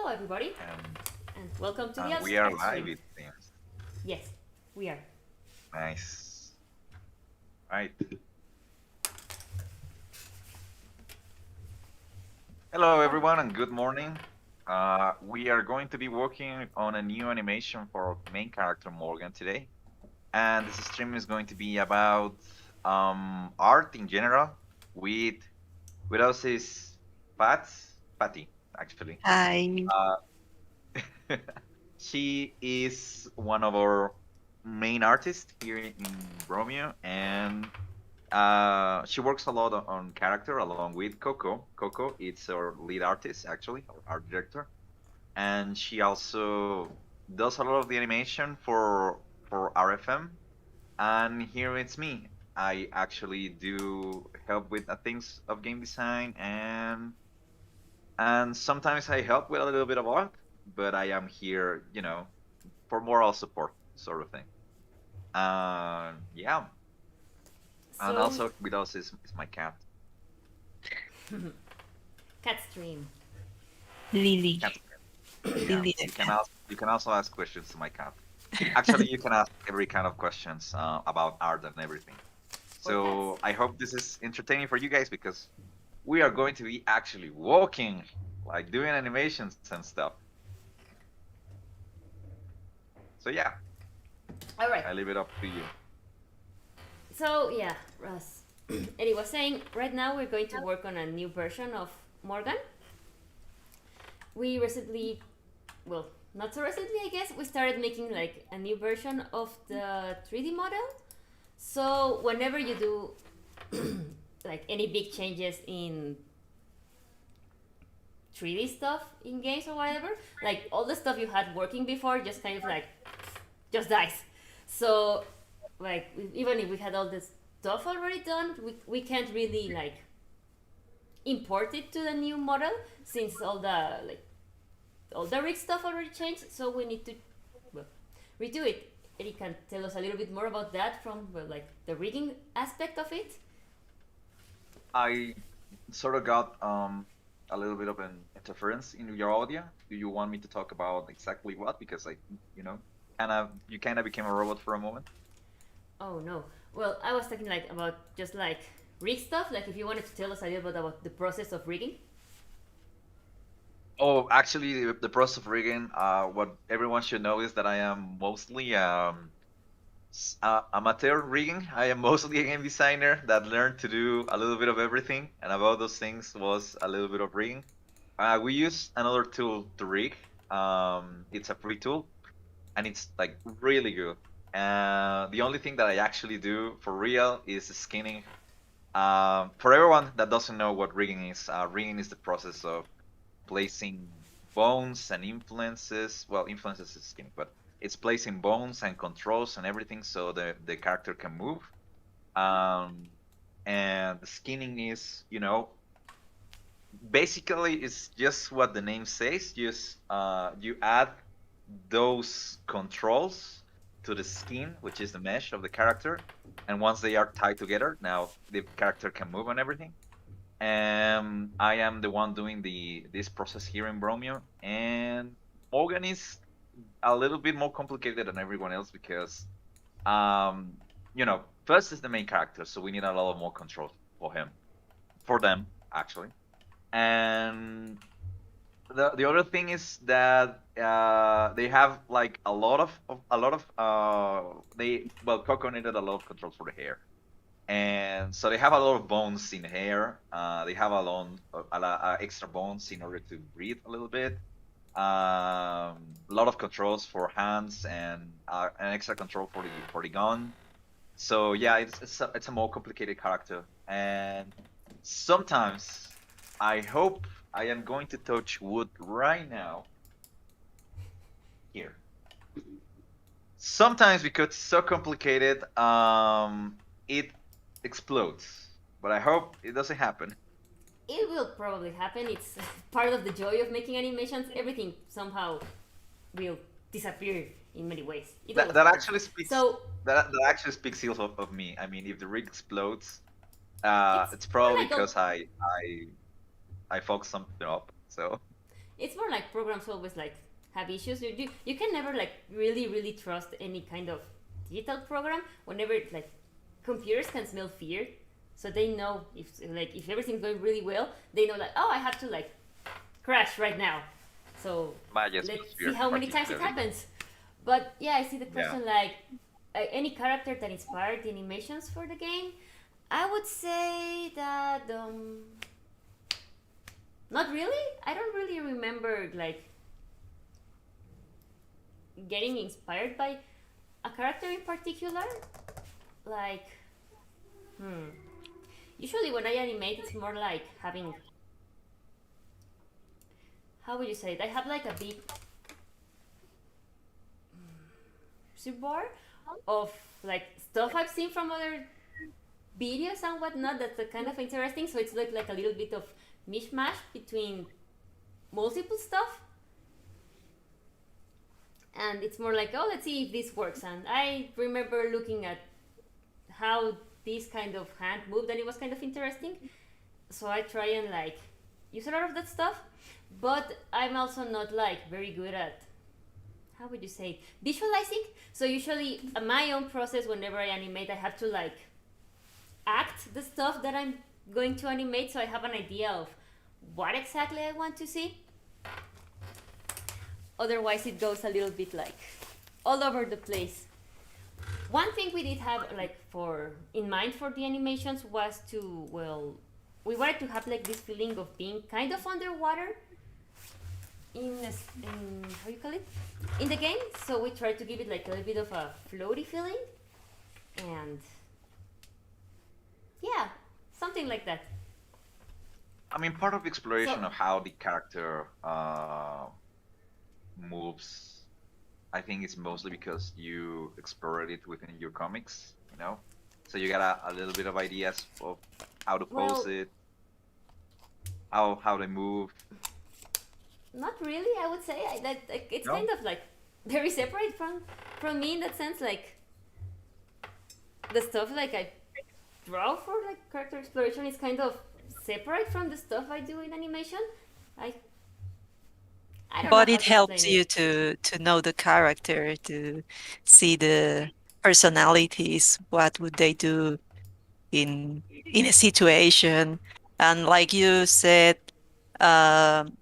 everybody, And and welcome to the we are Abstract live, Stream. it seems. Yes, we are. Nice. Right. Hello, Oh, everyone, and good morning. We are going to be working on a new animation for our main character, Morgan, today. And this stream is going to be about art in general. With with us is Paty, actually. Hi. Uh, she is one of our main artists here in Romeo, and she works a lot on character along with Coco. Coco, it's our lead artist, actually, our art director, and she also does a lot of the animation for RFM. And here it's me. I actually do help with the things of game design, and sometimes I help with a little bit of art, but I am here, for moral support, sort of thing. Yeah, and so also with us is my cat. cat stream. Lily. Cat. Yeah, Lily the cat. you can also ask questions to my cat. Actually, you can ask every kind of questions about art and everything. Or cats. So I hope this is entertaining for you guys because we are going to be actually walking, like doing animations and stuff. So yeah, All right. I leave it up to you. So yeah, Russ. Eddie was saying right now we're going to work on a new version of Morgan. We recently, well, not so recently, I guess, we started making like a new version of the 3D model. So whenever you do like any big changes in 3D stuff in games or whatever, like all the stuff you had working before just kind of like just dies. So like even if we had all this stuff already done, we can't really like import it to the new model since all the rig stuff already changed. So we need to well, redo it. Eric can tell us a little bit more about that from like the rigging aspect of it. I sort of got a little bit of an interference in your audio. Do you want me to talk about exactly what? Because you know, kind of became a robot for a moment. Oh no. Well, I was talking like about just like rig stuff. Like if you wanted to tell us a little bit about the process of rigging. Oh, actually, the process of rigging. What everyone should know is that I am mostly amateur rigging. I am mostly a game designer that learned to do a little bit of everything, and about those things was a little bit of rigging. We use another tool to rig. It's a free tool, and it's like really good. The only thing that I actually do for real is skinning. For everyone that doesn't know what rigging is the process of placing bones and influences. Well, influences is skinning, but it's placing bones and controls and everything so the character can move. Um, and the skinning is, basically it's just what the name says. Just you add those controls to the skin, which is the mesh of the character, and once they are tied together, now the character can move and everything. I am the one doing this process here in Bromeo, and Morgan is a little bit more complicated than everyone else because, first is the main character, so we need a lot of more control for them actually, and the other thing is that they have like Coco needed a lot of controls for the hair, and so they have a lot of bones in the hair. They have extra bones in order to breathe a little bit. A lot of controls for hands and an extra control for the gun. So yeah, it's a more complicated character, and sometimes I hope I am going to touch wood right now here. Sometimes because it's so complicated, it explodes. But I hope it doesn't happen. It will probably happen. It's part of the joy of making animations. Everything somehow will disappear in many ways. It That always that happens. actually speaks So that actually speaks ill of me. I mean, if the rig explodes, it's it's more probably like a because I fucked something up. So it's more like programs always like have issues. You can never like really trust any kind of digital program whenever like computers can smell fear, so they know if everything's going really well, they know like, oh, I have to like crash right now. So Maya's let's see sphere, how many times it particularly. happens. But yeah, I see the Yeah. question like any character that inspired the animations for the game. I would say that not really. I don't really remember like getting inspired by a character in particular. Like, usually when I animate, it's more like having, how would you say it? I have like a big reservoir of like stuff I've seen from other videos and whatnot that's kind of interesting. So it's like a little bit of mishmash between multiple stuff. And it's more like, oh, let's see if this works. And I remember looking at how this kind of hand moved, and it was kind of interesting. So I try and like use a lot of that stuff. But I'm also not like very good at, how would you say it, visualizing. So usually my own process whenever I animate, I have to like act the stuff that I'm going to animate, so I have an idea of what exactly I want to see. Otherwise it goes a little bit like all over the place. One thing we did have like for in mind for the animations was to, well, we wanted to have like this feeling of being kind of underwater in how you call it, in the game. So we tried to give it like a little bit of a floaty feeling, and yeah, something like that. I mean, part of the exploration So of how the character moves, I think it's mostly because you explored it within your comics, you know? So you got a little bit of ideas of how to pose well, it, how they move. not really. I would say that like, it's No? kind of like very separate from me in that sense. Like the stuff like I draw for like character exploration is kind of separate from the stuff I do in animation. I I don't know But how it to explain helps it. you to know the character, to see the personalities, what would they do in a situation. And like you said, um,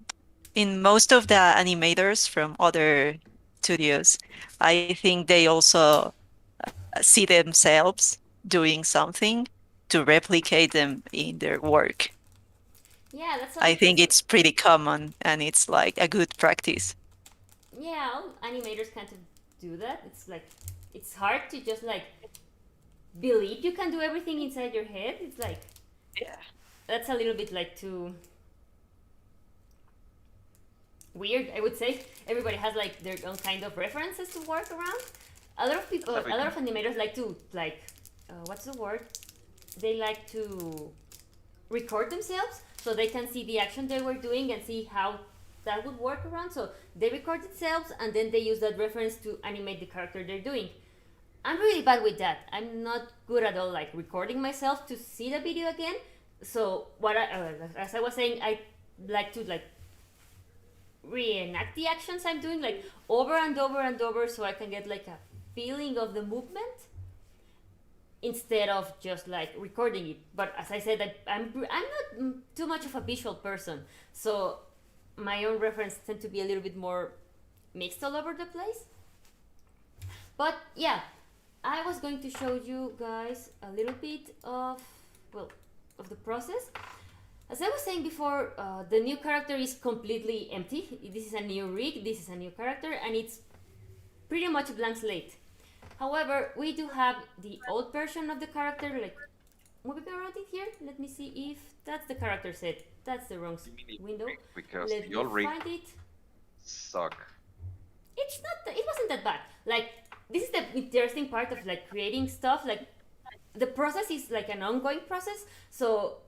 in most of the animators from other studios, I think they also see themselves doing something to replicate them in their work. Yeah, I think it's pretty common and it's like a good practice. yeah, all animators kind of do that. It's like it's hard to just like believe you can do everything inside your head. It's like Yeah. that's a little bit like too weird, I would say. Everybody has like their own kind of references to work around. A lot of people, a lot of animators like to like, what's the word? They like to record themselves so they can see the action they were doing and see how that would work around. So they record themselves and then they use that reference to animate the character they're doing. I'm really bad with that. I'm not good at all like recording myself to see the video again. So what as I was saying, I like to like reenact the actions I'm doing like over and over and over, so I can get like a feeling of the movement instead of just like recording it. But as I said, I'm not too much of a visual person, so my own references tend to be a little bit more mixed all over the place. But yeah, I was going to show you guys a little bit of, well, of the process. As I was saying before, the new character is completely empty. This is a new rig, this is a new character, and it's pretty much a blank slate. However, we do have the old version of the character, like moving around it here. Let me see if that's the character set. That's the wrong window. Because Let the me old rig find it. suck. It's not. It wasn't that bad. Like this is the interesting part of like creating stuff. Like the process is like an ongoing process. So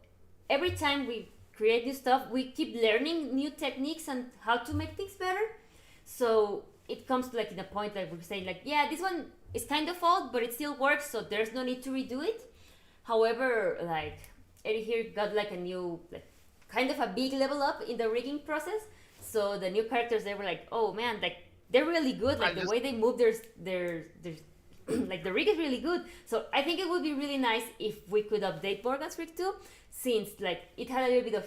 every time we create new stuff, we keep learning new techniques and how to make things better. So it comes to like in a point like we're saying like, yeah, this one is kind of old, but it still works, so there's no need to redo it. However, like Eddie here got like a new, like kind of a big level up in the rigging process. So the new characters, they were like, oh man, like they're really good. I Like the just way they move their like the rig is really good. So I think it would be really nice if we could update Morgan's rig too, since like it had a little bit of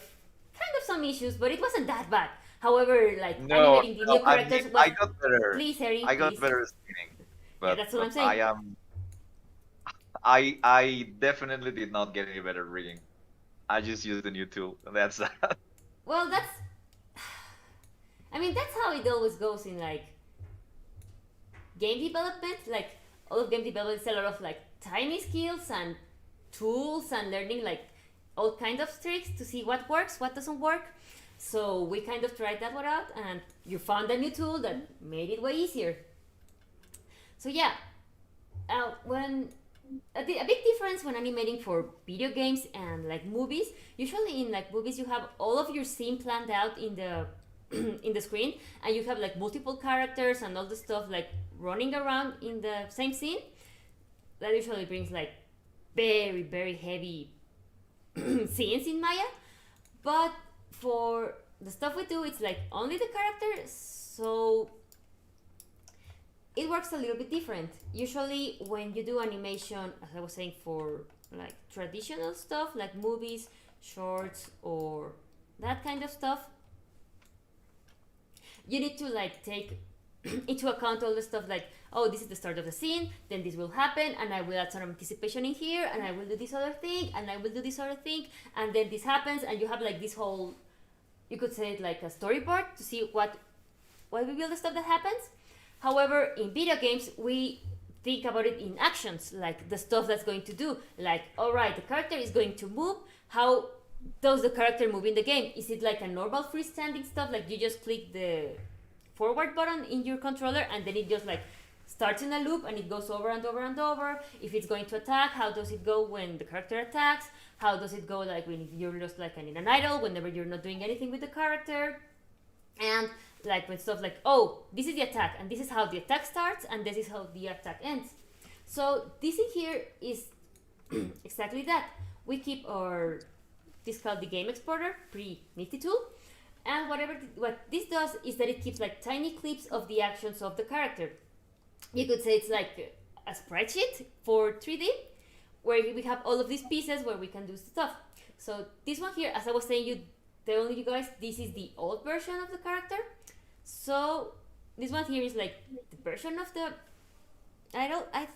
kind of some issues, but it wasn't that bad. However, like no, animating the no. new I mean, characters was, I got better. please Harry, I got please. better spinning, Yeah, that's what I'm but saying. I definitely did not get any better rigging. I just used the new tool, and that's that. Well, that's I mean that's how it always goes in like game development. Like all of game development is a lot of like tiny skills and tools and learning like all kinds of tricks to see what works, what doesn't work. So we kind of tried that one out, and you found a new tool that made it way easier. So yeah, when a big difference when animating for video games and like movies. Usually in like movies, you have all of your scene planned out in the in the screen, and you have like multiple characters and all the stuff like running around in the same scene. That usually brings like very heavy scenes in Maya. But for the stuff we do, it's like only the character, so it works a little bit different. Usually, when you do animation, as I was saying, for like traditional stuff like movies, shorts, or that kind of stuff, you need to like take into account all the stuff like, oh, this is the start of the scene, then this will happen, and I will add some anticipation in here, and I will do this other thing, and I will do this other thing, and then this happens, and you have like this whole, you could say it like a storyboard to see what will be all the stuff that happens. However, in video games, we think about it in actions, like the stuff that's going to do. Like, all right, the character is going to move. How does the character move in the game? Is it like a normal freestanding stuff, like you just click the forward button in your controller and then it just like starts in a loop and it goes over and over and over? If it's going to attack, how does it go when the character attacks? How does it go like when you're just like in an idle, whenever you're not doing anything with the character? And like when stuff like, oh, this is the attack and this is how the attack starts and this is how the attack ends. So this in here is exactly that. We keep our, this is called the game exporter, pretty nifty tool. And what this does is that it keeps like tiny clips of the actions of the character. You could say it's like a spreadsheet for 3D, where we have all of these pieces where we can do stuff. So this one here, as I was saying, telling you guys, this is the old version of the character. So this one here is like the version of the idol. I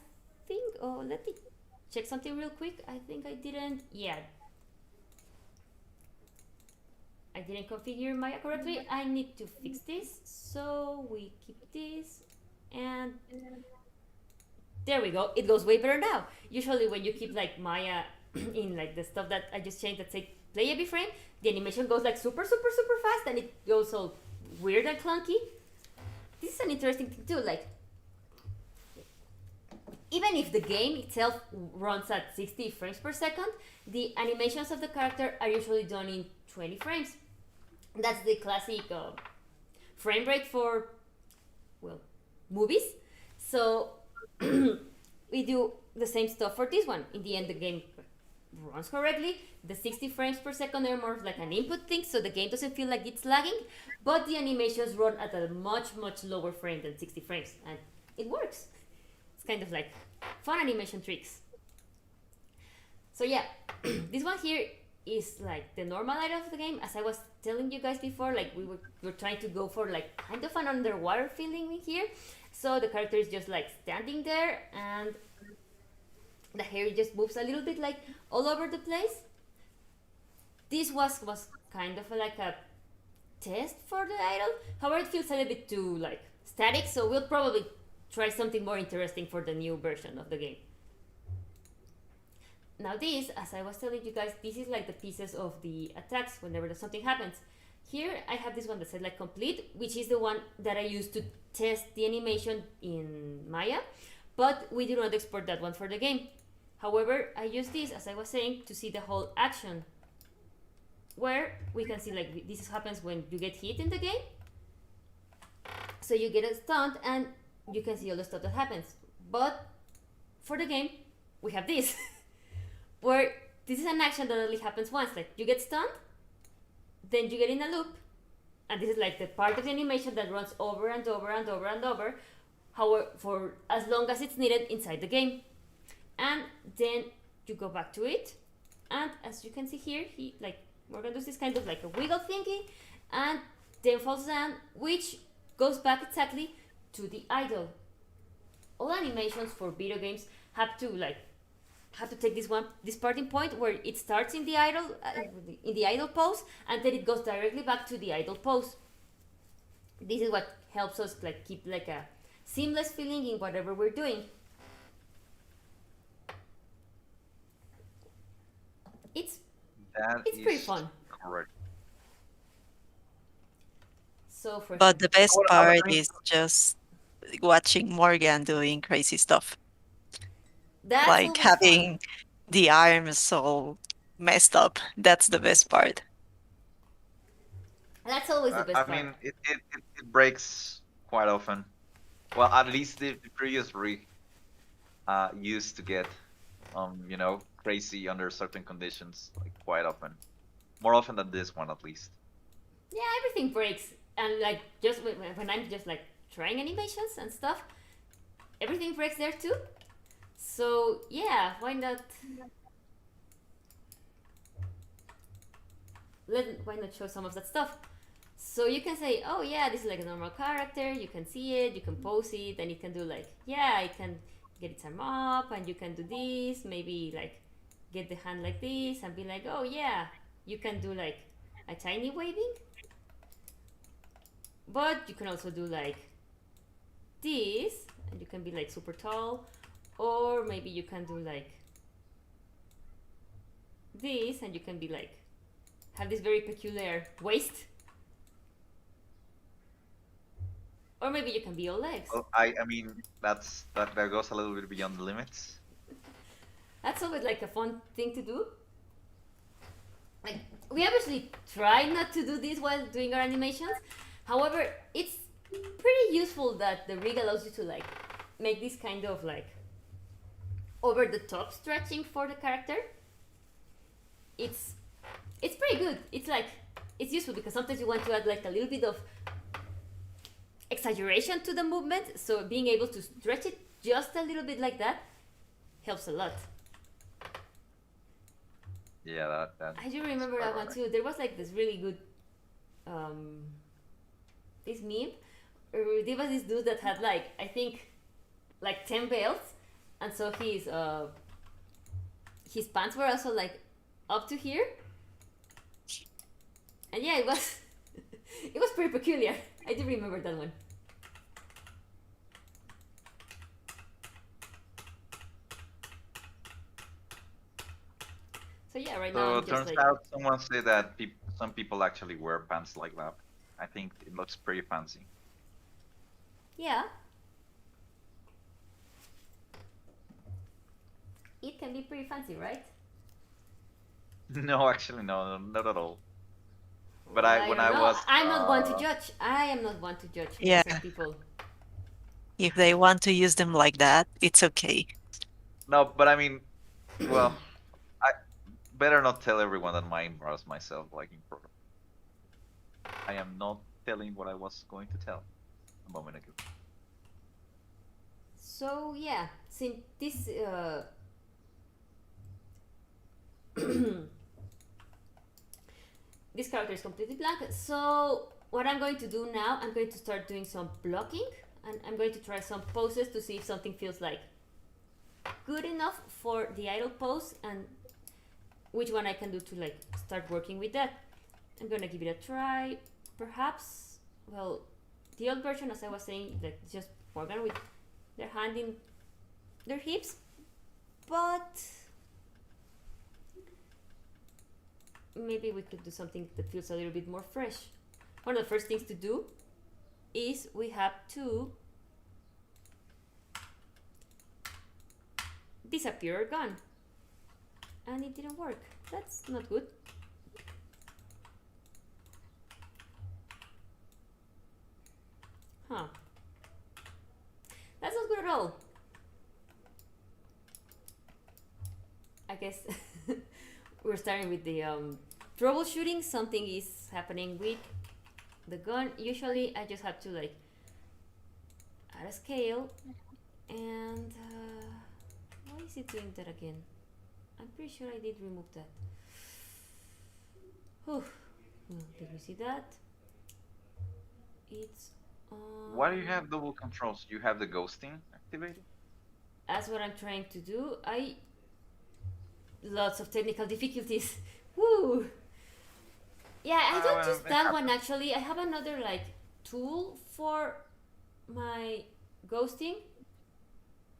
think, oh, let me check something real quick. I think I didn't, yeah, I didn't configure Maya correctly. I need to fix this. So we keep this, and there we go. It goes way better now. Usually when you keep like Maya in like the stuff that I just changed that say play every frame, the animation goes like super fast, and it goes all weird and clunky. This is an interesting thing too. Like, even if the game itself runs at 60 frames per second, the animations of the character are usually done in 20 frames. That's the classic frame rate for, well, movies. So we do the same stuff for this one. In the end, the game runs correctly. The 60 frames per second are more like an input thing, so the game doesn't feel like it's lagging, but the animations run at a much lower frame than 60 frames, and it works. It's kind of like fun animation tricks. So yeah, this one here is like the normal item of the game. As I was telling you guys before, like we were trying to go for like kind of an underwater feeling in here. So the character is just like standing there, and the hair just moves a little bit like all over the place. This was kind of like a test for the idol. However, it feels a little bit too like static, so we'll probably try something more interesting for the new version of the game. Now this, as I was telling you guys, this is like the pieces of the attacks whenever something happens. Here I have this one that says like complete, which is the one that I use to test the animation in Maya, but we do not export that one for the game. However, I use this, as I was saying, to see the whole action, where we can see like this happens when you get hit in the game. So you get a stunt and you can see all the stuff that happens. But for the game, we have this, where this is an action that only happens once. Like you get stunned, then you get in a loop, and this is like the part of the animation that runs over and over and over and over, however, for as long as it's needed inside the game. And then you go back to it, and as you can see here, Morgan does this kind of like a wiggle thingy, and then falls down, which goes back exactly to the idle. All animations for video games have to take this parting point where it starts in the idle pose, and then it goes directly back to the idle pose. This is what helps us like keep like a seamless feeling in whatever we're doing. It's That pretty is fun. correct. So for But the best I was part doing is just watching Morgan doing crazy stuff, that's like always fun. having the arms all messed up. That's the best part. That's always the I best part. mean, it breaks quite often. Well, at least the previous rig used to get, crazy under certain conditions, like quite often. More often than this one, at least. Yeah, everything breaks, and like just when I'm just like trying animations and stuff, everything breaks there too. So yeah, why not? Why not show some of that stuff? So you can say, oh yeah, this is like a normal character. You can see it, you can pose it, and it can do like, yeah, it can get its arm up, and you can do this. Maybe like get the hand like this, and be like, oh yeah, you can do like a tiny waving. But you can also do like this, and you can be like super tall, or maybe you can do like this, and you can be like have this very peculiar waist, or maybe you can be all legs. Well, I mean, that goes a little bit beyond the limits. That's always like a fun thing to do. Like we obviously try not to do this while doing our animations. However, it's pretty useful that the rig allows you to like make this kind of like over the top stretching for the character. It's pretty good. It's useful because sometimes you want to add like a little bit of exaggeration to the movement, so being able to stretch it just a little bit like that helps a lot. Yeah, that. I do remember that one too. There was like this really good this meme. There was this dude that had like I think like 10 belts, and so his pants were also like up to here, and yeah, it was it was pretty peculiar. I do remember that one. So yeah, right now So I'm it just turns like out someone said that some people actually wear pants like that. I think it looks pretty fancy. yeah, it can be pretty fancy, right? No, actually, no, not at all. But Well, when don't I know. was I'm not one to judge. I am not one to judge Yeah. some people. If they want to use them like that, it's okay. no, but I mean, well, I better not tell everyone that I embarrassed myself like in program. I am not telling what I was going to tell a moment ago. So yeah, since this this character is completely blank, so what I'm going to do now, I'm going to start doing some blocking, and I'm going to try some poses to see if something feels like good enough for the idle pose, and which one I can do to like start working with that. I'm gonna give it a try. Perhaps, well, the old version, as I was saying, like just Morgan with their hand in their hips, but maybe we could do something that feels a little bit more fresh. One of the first things to do is we have to disappear our gun, and it didn't work. That's not good. Huh. That's not good at all. I guess we're starting with the troubleshooting. Something is happening with the gun. Usually I just have to like add a scale, and why is it doing that again? I'm pretty sure I did remove that. Whew. Let me see that. It's Why do you have double controls? You have the ghosting activated? That's what I'm trying to do. Lots of technical difficulties. Woo! Yeah, I don't Well, use it that one happens. actually. I have another like tool for my ghosting,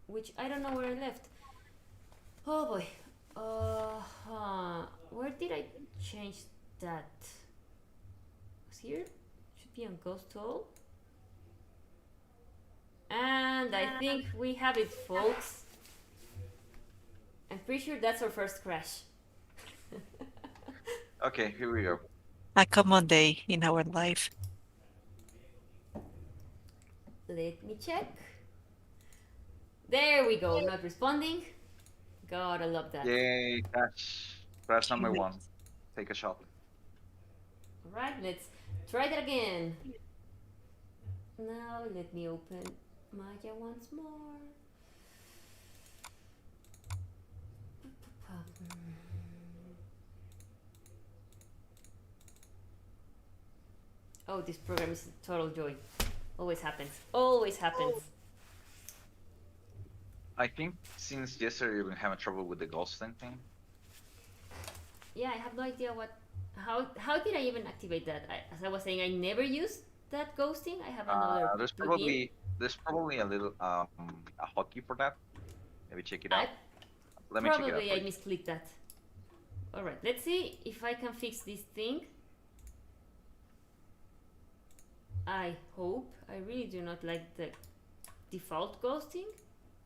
which I don't know where I left. Oh boy. Where did I change that? Was here? Should be on ghost tool. And I think we have it, folks. I'm pretty sure that's our first crash. Okay, here we go. A common day in our life. Let me check. There we go, not responding. God, I love that. Yay, crash. Crash number Cute. 1. Take a shot. Alright, let's try that again. Now let me open Maya once more. Oh, this program is a total joy. Always happens. Always happens. I think since yesterday you've been having trouble with the ghosting thing. Yeah, I have no idea how did I even activate that? As I was saying, I never used that ghosting. I have another There's plugin. probably a little a hotkey for that. Maybe check it I out. Let me check it out probably for I you. misclicked that. Alright, let's see if I can fix this thing. I hope. I really do not like the default ghosting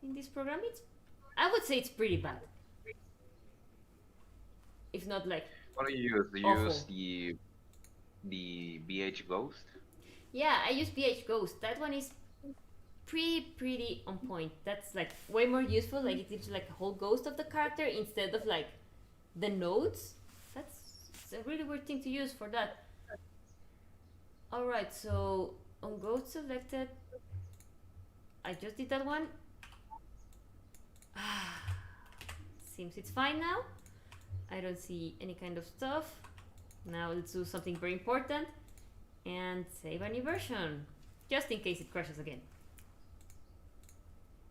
in this program. I would say it's pretty bad. If not like What do you use? Do you awful. use the BH Ghost? Yeah, I use BH Ghost. That one is pretty on point. That's like way more useful. Like it gives you like a whole ghost of the character instead of like the nodes. It's a really weird thing to use for that. Alright, so on ghost selected, I just did that one. Seems it's fine now. I don't see any kind of stuff. Now let's do something very important and save a new version, just in case it crashes again.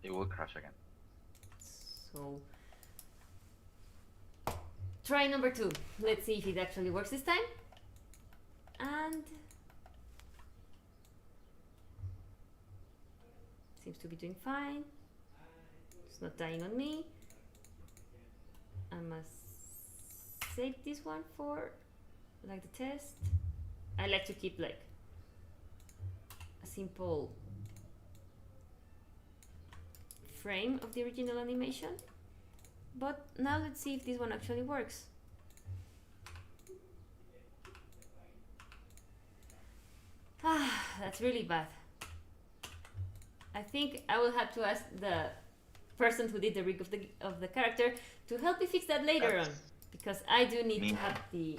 It will crash again. So try number 2. Let's see if it actually works this time. And seems to be doing fine. It's not dying on me. I must save this one for like the test. I like to keep like a simple frame of the original animation. But now let's see if this one actually works. That's really bad. I think I will have to ask the person who did the rig of the character to help me fix that later on, because I do need to have the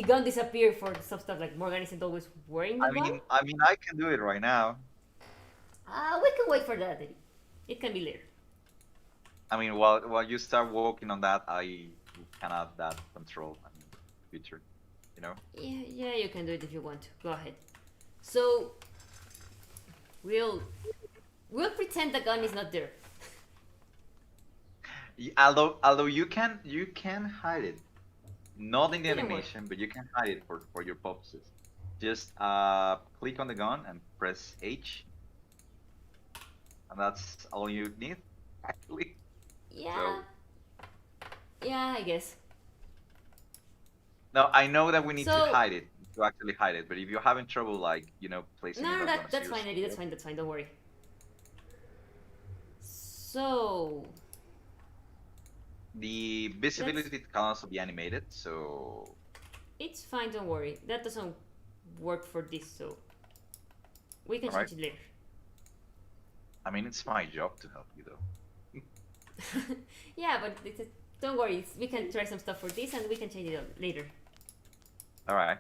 gun disappear for some stuff like Morgan isn't always wearing the gun. I mean, I can do it right now. We can wait for that. It can be later. I mean, while you start working on that, I can add that control in the future. You know? Yeah, you can do it if you want to. Go ahead. So we'll pretend the gun is not there. Although you can hide it, not in the Didn't work. animation, but you can hide it for your purposes. Just click on the gun and press H, and that's all you need, actually. Yeah. Yeah, I guess. No, I know that we need to So- hide it, to actually hide it. But if you're having trouble, like placing it No, on a that's serious fine, Eddie. That's scale, fine. Don't worry. So the visibility can also be animated. So it's fine. Don't worry. That doesn't work for this, so we can Alright. change it later. I mean, it's my job to help you, though. Yeah, but don't worry. We can try some stuff for this, and we can change it later. All right.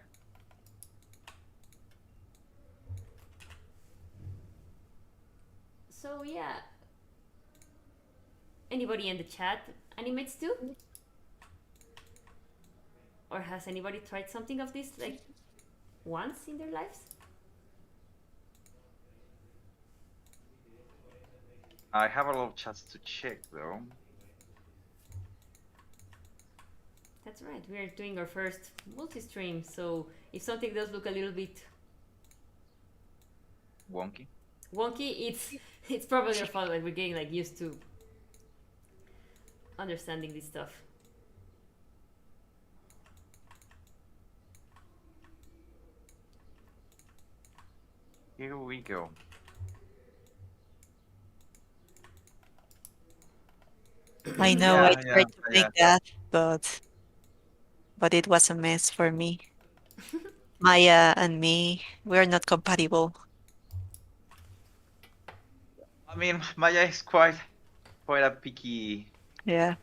So yeah, anybody in the chat animates too, or has anybody tried something of this like once in their lives? I have a lot of chats to check though. That's right. We're doing our first multi-stream, so if something does look a little bit Wonky. wonky, it's probably your fault. Like we're getting like used to understanding this stuff. Here we go. I know I Yeah, yeah, tried to yeah. make that, but it was a mess for me. Maya and me, we're not compatible. I mean, Maya is quite a picky Yeah.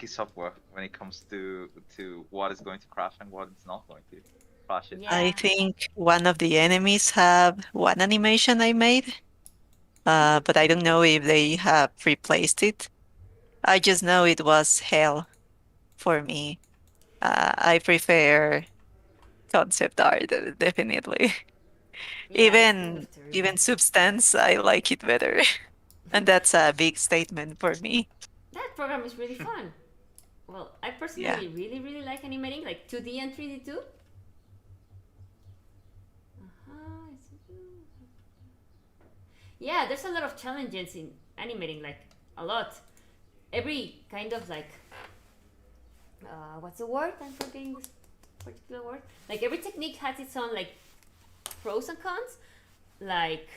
software when it comes to what is going to crash and what is not going to crash it. I Yeah. think one of the enemies have one animation I made, but I don't know if they have replaced it. I just know it was hell for me. I prefer concept art, definitely. Yeah, it's kind Even of terrible. even substance, I like it better, and that's a big statement for me. That program is really fun. Well, I Yeah. personally really like animating, like 2D and 3D too. Uh-huh. Yeah, there's a lot of challenges in animating, like a lot. Every kind of like, what's the word? I'm forgetting this particular word. Like every technique has its own like pros and cons. Like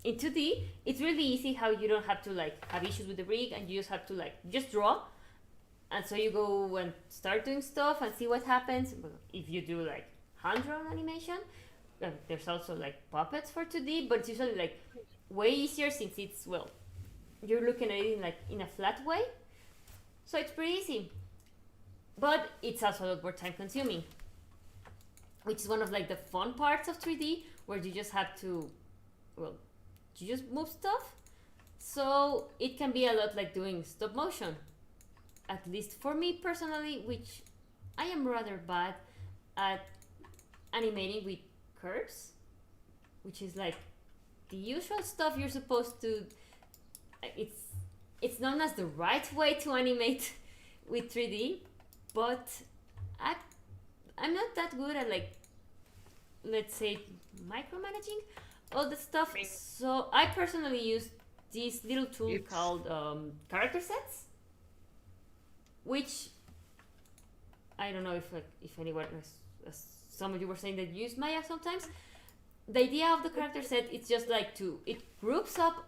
in 2D, it's really easy how you don't have to like have issues with the rig and you just have to like just draw. And so you go and start doing stuff and see what happens. If you do like hand-drawn animation, there's also like puppets for 2D, but it's usually like way easier since it's, well, you're looking at it in like in a flat way. So it's pretty easy. But it's also a lot more time consuming, which is one of like the fun parts of 3D, where you just have to, well, you just move stuff. So it can be a lot like doing stop motion, at least for me personally, which I am rather bad at animating with curves, which is like the usual stuff you're supposed to. It's it's known as the right way to animate with 3D, but I I'm not that good at like, let's say, micromanaging all the stuff. So I personally use this little tool called character sets, which I don't know if anyone, as some of you were saying that use Maya sometimes. The idea of the character set is just like it groups up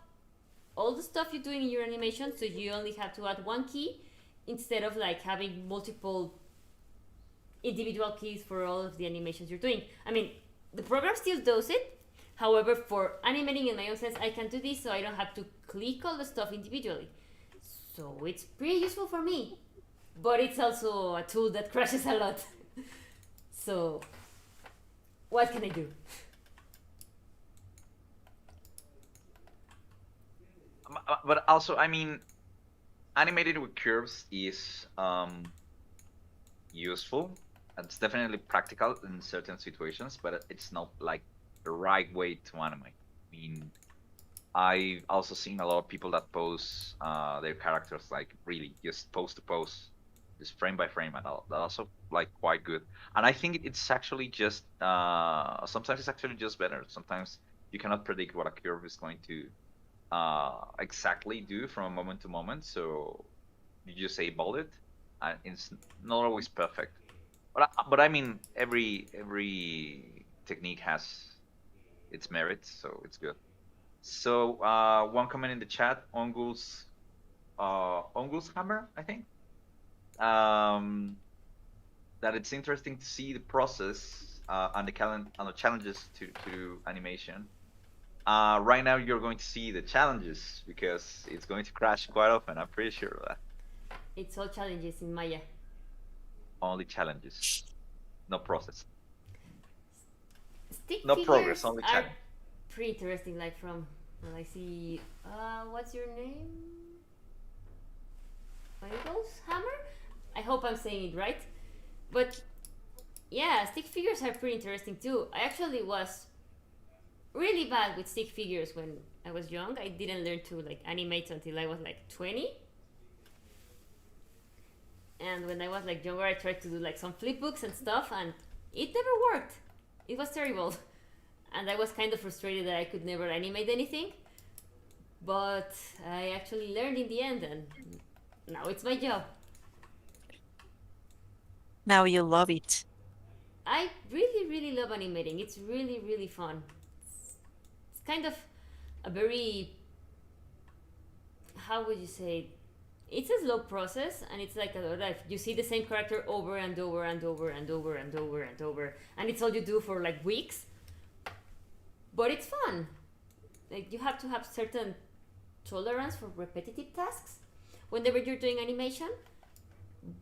all the stuff you're doing in your animation, so you only have to add one key instead of like having multiple individual keys for all of the animations you're doing. I mean, the program still does it. However, for animating in my own sense, I can do this so I don't have to click all the stuff individually. So it's pretty useful for me, but it's also a tool that crashes a lot. So what can I do? But also, I mean, animated with curves is useful. It's definitely practical in certain situations, but it's not like the right way to animate. I mean, I've also seen a lot of people that pose their characters like really just pose to pose, just frame by frame, and all. That's also like quite good. And I think it's actually just sometimes it's actually just better. Sometimes you cannot predict what a curve is going to exactly do from a moment to moment, so you just eyeball it, and it's not always perfect. But I mean, every technique has its merits, so it's good. So one comment in the chat, Ongul's hammer, I think, that it's interesting to see the process and the challenges to animation. Right now, you're going to see the challenges because it's going to crash quite often. I'm pretty sure of that. It's all challenges in Maya. Only challenges, no process, Stick no figures progress, only are challenge. pretty interesting. Like from, well, I see. What's your name? Eagles Hammer. I hope I'm saying it right. But yeah, stick figures are pretty interesting too. I actually was really bad with stick figures when I was young. I didn't learn to like animate until I was like 20. And when I was like younger, I tried to do like some flip books and stuff, and it never worked. It was terrible, and I was kind of frustrated that I could never animate anything. But I actually learned in the end, and now it's my job. Now you love it. I really, really love animating. It's really, really fun. It's kind of a very, how would you say, it's a slow process, and it's like a like you see the same character over and over and over and over and over and over, and it's all you do for like weeks. But it's fun. Like you have to have certain tolerance for repetitive tasks whenever you're doing animation.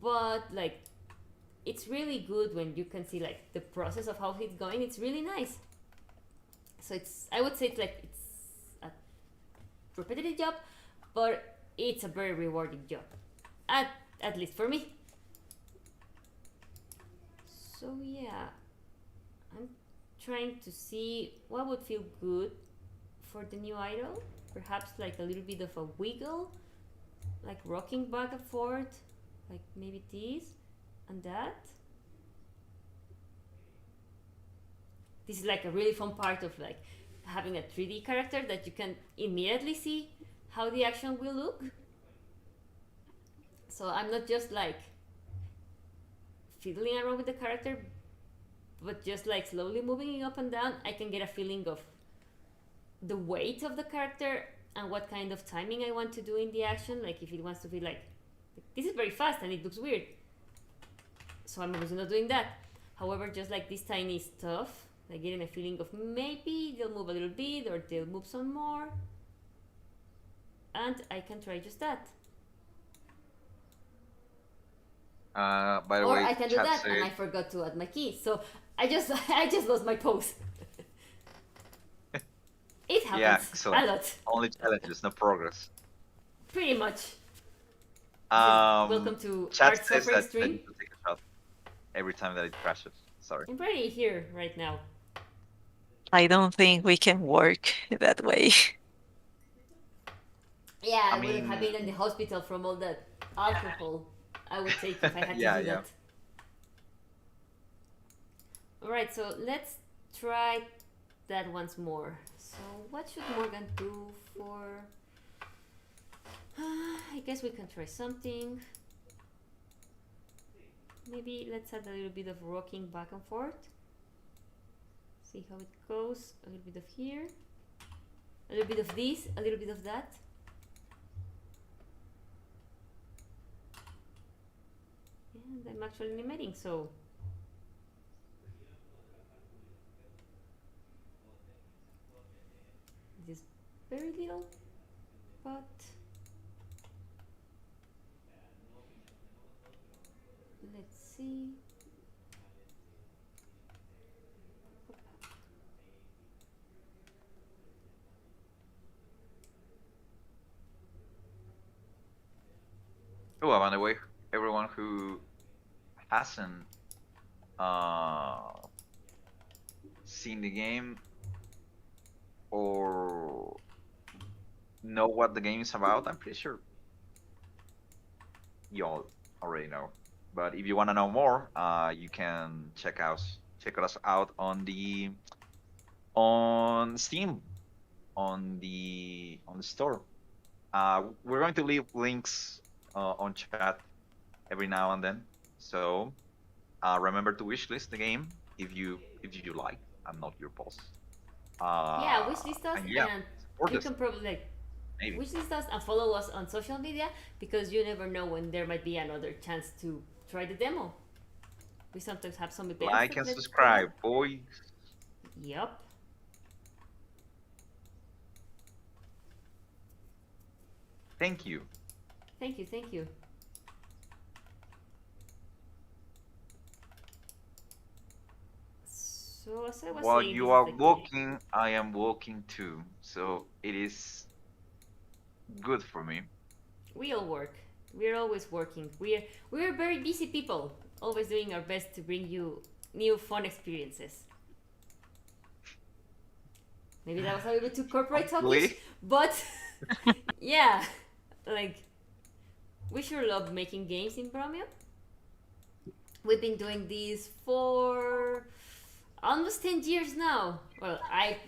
But like it's really good when you can see like the process of how it's going. It's really nice. So it's, I would say it's like it's a repetitive job, but it's a very rewarding job, at least for me. So yeah, I'm trying to see what would feel good for the new idol. Perhaps like a little bit of a wiggle, like rocking back and forth, like maybe this and that. This is like a really fun part of like having a 3D character that you can immediately see how the action will look. So I'm not just like fiddling around with the character, but just like slowly moving it up and down. I can get a feeling of the weight of the character and what kind of timing I want to do in the action. Like if it wants to be like, this is very fast and it looks weird, so I'm obviously not doing that. However, just like this tiny stuff, like getting a feeling of maybe they'll move a little bit or they'll move some more, and I can try just that. By the Or way, I can do chat that said, and I forgot to add my key, so I just lost my pose. It happens yeah, a excellent. lot, Only challenges, no progress. pretty much. Welcome Um, to chat Art says Suffering that I stream. need to take a shot every time that it crashes. Sorry. I'm pretty here right now. I don't think we can work that way. Yeah, I I wouldn't have mean, been in the hospital from all that alcohol I would take if I had to yeah, do yeah. that. Alright, so let's try that once more. So, what should Morgan do for. I guess we can try something. Maybe let's add a little bit of rocking back and forth. See how it goes. A little bit of here. A little bit of this. A little bit of that. And I'm actually animating, so. This very little, but. Let's see. Oh, by the way, everyone who hasn't uh, seen the game or know what the game is about, I'm pretty sure you all already know. But if you want to know more, you can check us out on Steam, on the store. We're going to leave links on chat every now and then. So remember to wishlist the game if you like. I'm not your boss. Yeah, wishlist us, And yeah, and support you us can probably like maybe. wishlist us and follow us on social media, because you never know when there might be another chance to try the demo. We sometimes have some events Like that and let for that. subscribe, boys. Yup. Thank you. Thank you, thank you. So So as I was While saying, you this is are like walking, I am walking too. So it is good for me. we all work. We're always working. We're very busy people, always doing our best to bring you new fun experiences. Maybe that was a little bit too corporate talkish, Hopefully. but yeah, like we sure love making games in Bromeo. We've been doing this for almost 10 years now. Well, I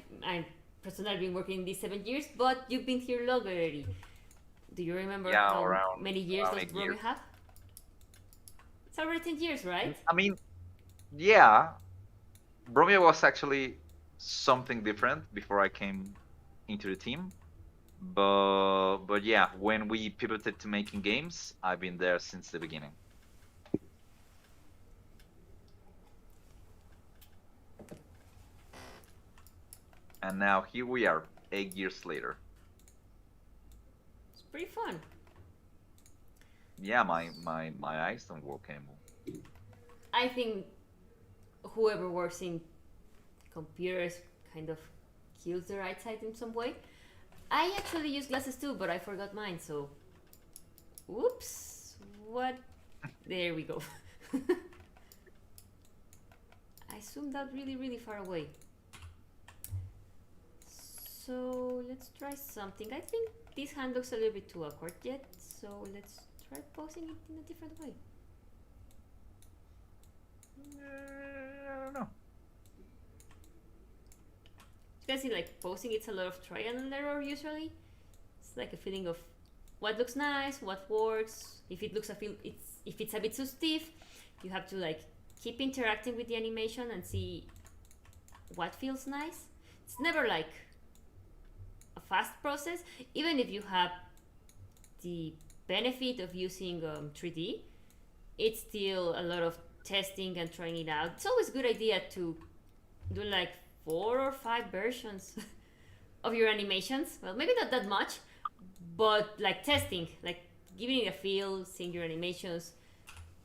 personally been working these 7 years, but you've been here longer already. Do you remember Yeah, how around many years around does 8 years. Bromeo have? It's already 10 years, right? I mean, yeah, Bromeo was actually something different before I came into the team. But yeah, when we pivoted to making games, I've been there since the beginning. And now here we are, 8 years later. It's pretty fun. Yeah, my eyes don't work anymore. I think whoever works in computers kind of kills their eyesight in some way. I actually use glasses too, but I forgot mine, so. Whoops! What? There we go. I zoomed out really, really far away. So let's try something. I think this hand looks a little bit too awkward yet, so let's try posing it in a different way. I don't know. You can see, like, posing, it's a lot of trial and error usually. It's like a feeling of what looks nice, what works. If it looks if it's a bit too stiff, you have to like keep interacting with the animation and see what feels nice. It's never like a fast process, even if you have the benefit of using 3D. It's still a lot of testing and trying it out. It's always a good idea to do like 4 or 5 versions of your animations. Well, maybe not that much, but like testing, like giving it a feel, seeing your animations,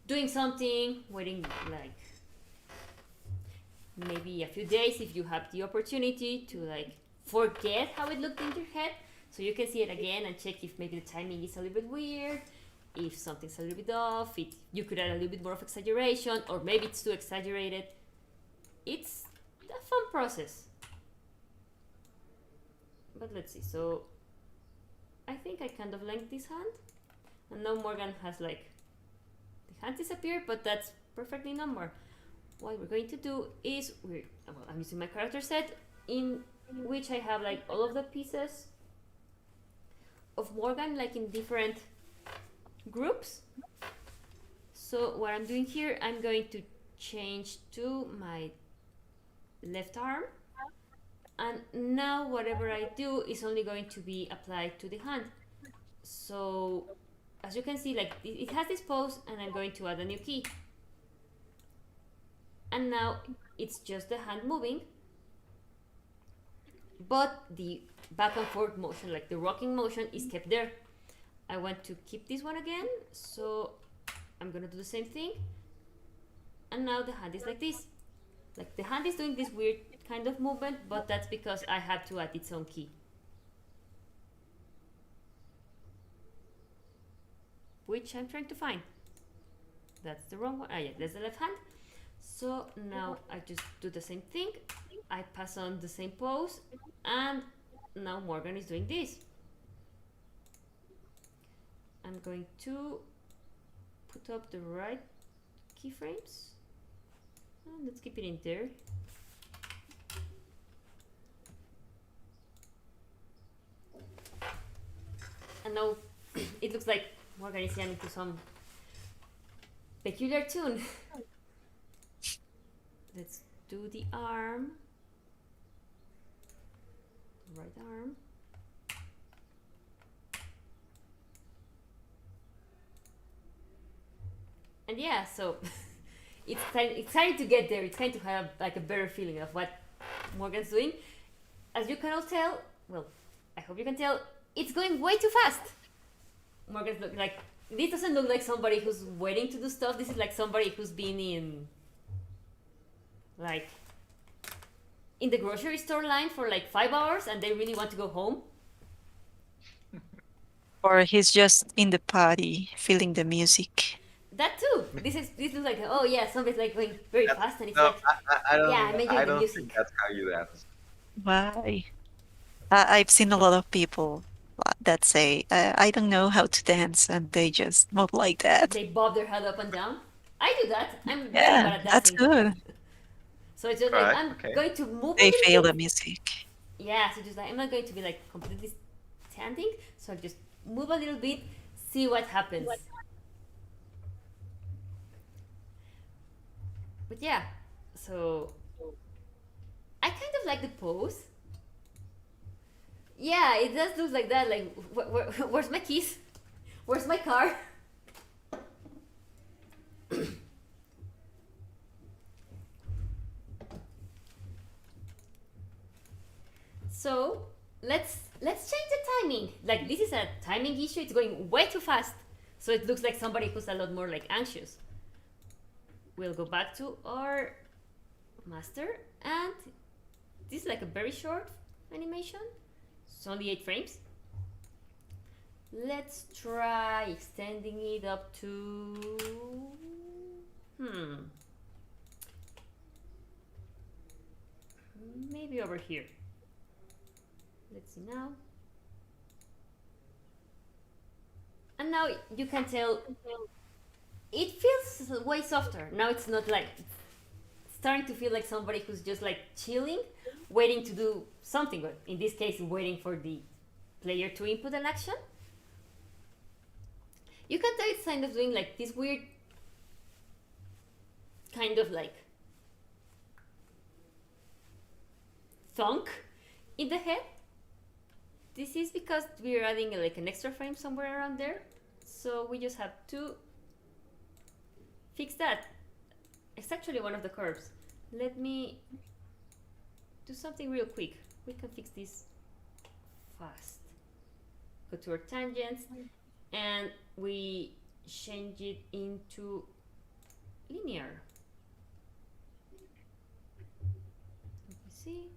doing something, waiting like maybe a few days if you have the opportunity to like forget how it looked in your head, so you can see it again and check if maybe the timing is a little bit weird, if something's a little bit off, if you could add a little bit more of exaggeration, or maybe it's too exaggerated. It's a fun process. But let's see, so I think I kind of like this hand, and now Morgan has like the hand disappeared, but that's perfectly normal. What we're going to do is I'm using my character set in which I have like all of the pieces of Morgan like in different groups. So what I'm doing here, I'm going to change to my left arm, and now whatever I do is only going to be applied to the hand. So as you can see, like it has this pose, and I'm going to add a new key, and now it's just the hand moving, but the back and forth motion, like the rocking motion, is kept there. I want to keep this one again, so I'm gonna do the same thing, and now the hand is like this. Like the hand is doing this weird kind of movement, but that's because I had to add its own key, which I'm trying to find. That's the wrong one. Ah, yeah, that's the left hand. So now I just do the same thing. I pass on the same pose, and now Morgan is doing this. I'm going to put up the right keyframes, and let's keep it in there. And now it looks like Morgan is jamming to some peculiar tune. Let's do the arm, the right arm. And yeah, so it's exciting to get there. It's kind to have like a better feeling of what Morgan's doing. As you can all tell, well, I hope you can tell, it's going way too fast. Morgan's look like, this doesn't look like somebody who's waiting to do stuff. This is like somebody who's been in like in the grocery store line for like 5 hours and they really want to go home. Or he's just in the party, feeling the music. That too. This is like, oh yeah, somebody's like going very That's, fast and it's no, like, yeah, I'm I enjoying the don't think music. that's how you dance. Why? I've seen a lot of people that say, I don't know how to dance, and they just move like that. They bob their head up and down. I do that. I'm very Yeah, bad at that's dancing. good. So it's just like Right. I'm Okay. going to move a They little feel bit. the music. Yeah, so just like I'm not going to be like completely standing. So I just move a little bit, see what happens. But yeah, so I kind of like the pose. Yeah, it does look like that. Like, where's my keys? Where's my car? So let's change the timing. Like this is a timing issue. It's going way too fast. So it looks like somebody who's a lot more like anxious. We'll go back to our master, and this is like a very short animation. It's only 8 frames. Let's try extending it up to maybe over here. Let's see now. And now you can tell it feels way softer. Now it's not like it's starting to feel like somebody who's just like chilling, waiting to do something. But in this case, waiting for the player to input an action. You can tell it's kind of doing like this weird kind of like thunk in the head. This is because we're adding like an extra frame somewhere around there. So we just have to fix that. It's actually one of the curves. Let me do something real quick. We can fix this fast. Go to our tangents and we change it into linear. Let me see.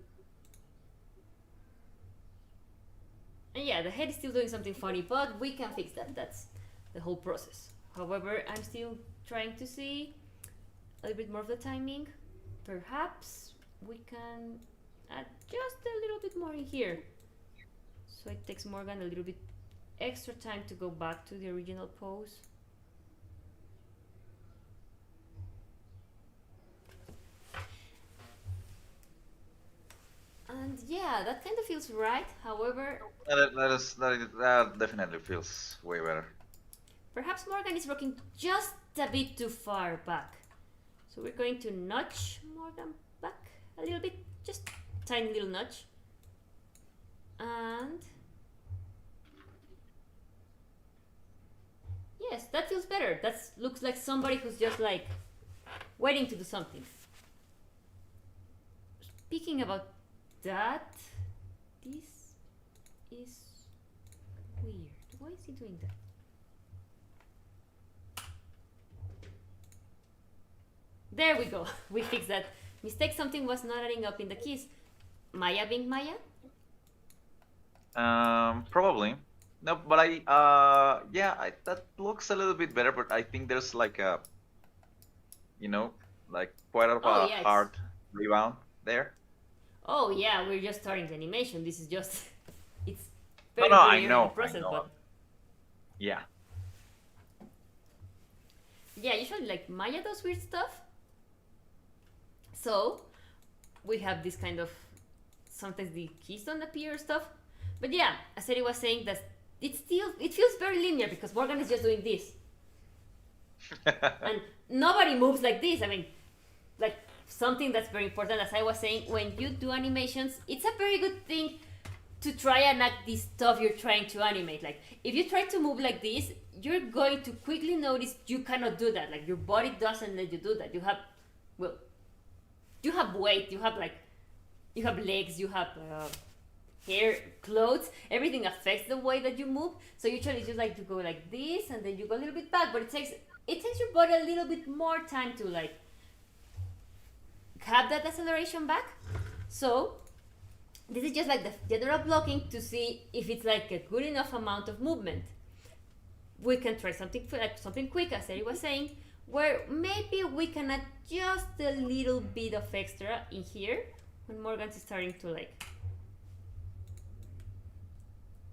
And yeah, the head is still doing something funny, but we can fix that. That's the whole process. However, I'm still trying to see a little bit more of the timing. Perhaps we can add just a little bit more in here. So it takes Morgan a little bit extra time to go back to the original pose. And yeah, that kind of feels right. However, That definitely feels way better. perhaps Morgan is rocking just a bit too far back. So we're going to nudge Morgan back a little bit, just tiny little nudge. And yes, that feels better. That looks like somebody who's just like waiting to do something. Speaking about that, this is weird. Why is he doing that? There we go. We fixed that mistake. Something was not adding up in the keys. Maya being Maya? Probably. No, but that looks a little bit better, but I think there's like a, like quite a Oh, yeah, hard rebound there. Oh yeah, we're just starting the animation. This is just it's No, very no, very I early in know, the process, I know. but Yeah. yeah, usually like Maya does weird stuff. So we have this kind of sometimes the keys don't appear stuff. But yeah, as Eri was saying, that it feels very linear because Morgan is just doing this. And nobody moves like this. I mean, like something that's very important, as I was saying, when you do animations, it's a very good thing to try and act the stuff you're trying to animate. Like if you try to move like this, you're going to quickly notice you cannot do that. Like your body doesn't let you do that. You have weight, you have legs, you have hair, clothes, everything affects the way that you move. So usually just like to go like this and then you go a little bit back, but it takes your body a little bit more time to like have that acceleration back. So this is just like the general blocking to see if it's like a good enough amount of movement. We can try something like something quick, as Eri was saying, where maybe we can add just a little bit of extra in here when Morgan's starting to like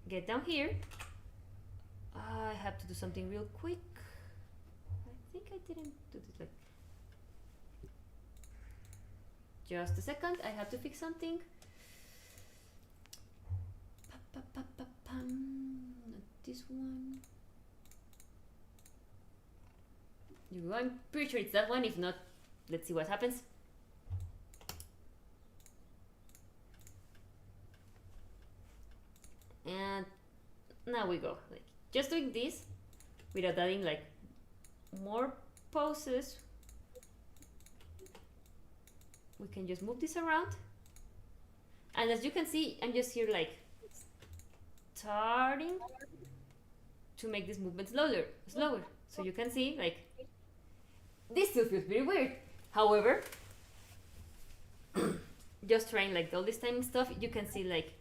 get down here. I have to do something real quick. I think I didn't do this like. Just a second, I have to fix something. Not this one. I'm pretty sure it's that one. If not, let's see what happens. And now we go. Like just doing this without adding like more poses. We can just move this around. And as you can see, I'm just here like starting to make this movement slower. So you can see like this still feels very weird. However, just trying like all this timing stuff, you can see like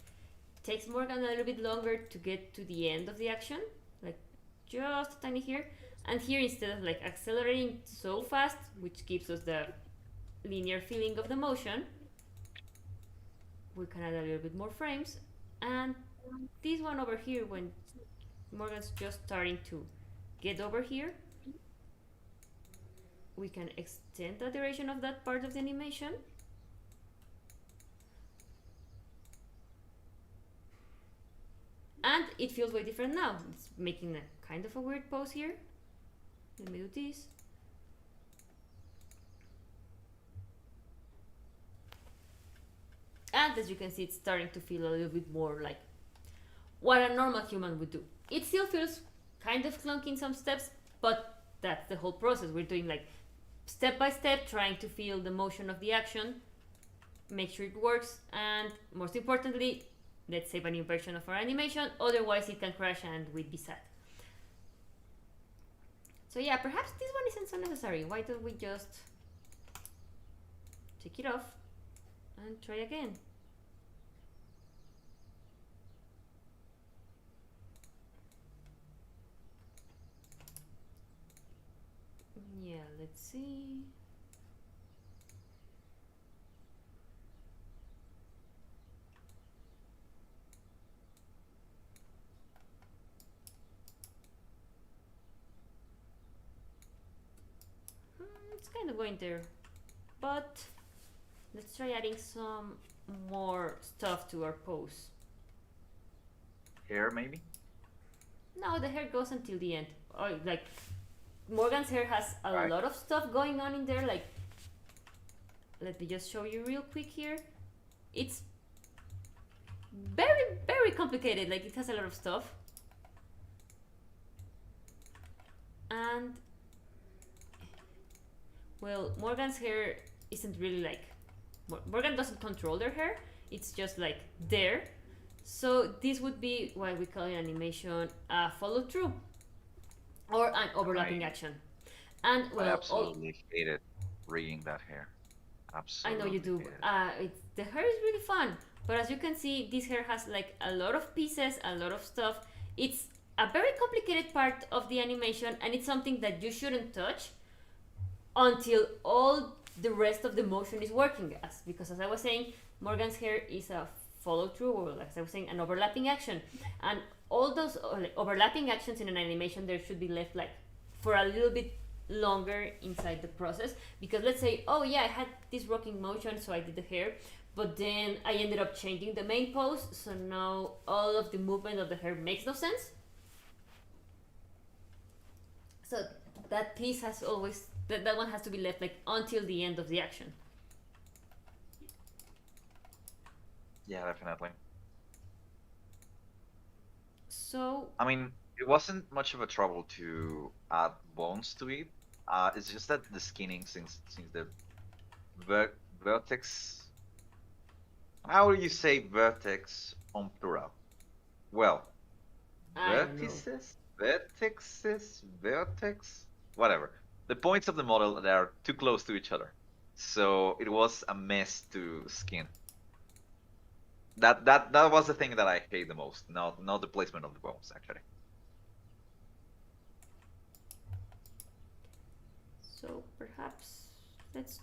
takes Morgan a little bit longer to get to the end of the action, like just a tiny here. And here, instead of like accelerating so fast, which gives us the linear feeling of the motion, we can add a little bit more frames. And this one over here, when Morgan's just starting to get over here, we can extend the duration of that part of the animation. And it feels way different now. It's making a kind of a weird pose here. Let me do this. And as you can see, it's starting to feel a little bit more like what a normal human would do. It still feels kind of clunky in some steps, but that's the whole process. We're doing like step by step, trying to feel the motion of the action, make sure it works, and most importantly, let's save a new version of our animation, otherwise it can crash and we'd be sad. So yeah, perhaps this one isn't so necessary. Why don't we just take it off and try again? Yeah, let's see. It's kind of going there, but let's try adding some more stuff to our pose. Hair, maybe? No, the hair goes until the end. Oh, like Morgan's hair has a Right. lot of stuff going on in there. Like, let me just show you real quick here. It's very, very complicated. Like, it has a lot of stuff. And well, Morgan's hair isn't really like Morgan doesn't control their hair. It's just like there. So this would be what we call in animation a follow through or an overlapping Right. action. And I well, absolutely hated rigging that hair. I Absolutely. know you do. hated it. The hair is really fun, but as you can see, this hair has like a lot of pieces, a lot of stuff. It's a very complicated part of the animation, and it's something that you shouldn't touch until all the rest of the motion is working. Because as I was saying, Morgan's hair is a follow through, or as I was saying, an overlapping action, and all those overlapping actions in an animation there should be left like for a little bit longer inside the process. Because let's say, oh yeah, I had this rocking motion, so I did the hair, but then I ended up changing the main pose, so now all of the movement of the hair makes no sense. So that piece has always that one has to be left like until the end of the action. Yeah, definitely. So I mean, it wasn't much of a trouble to add bones to it. It's just that the skinning, since the vertex. How do you say vertex on plural? Well, I don't know. vertexes, vertex, whatever. The points of the model that are too close to each other. So it was a mess to skin. That was the thing that I hate the most. Not the placement of the bones, actually. So perhaps let's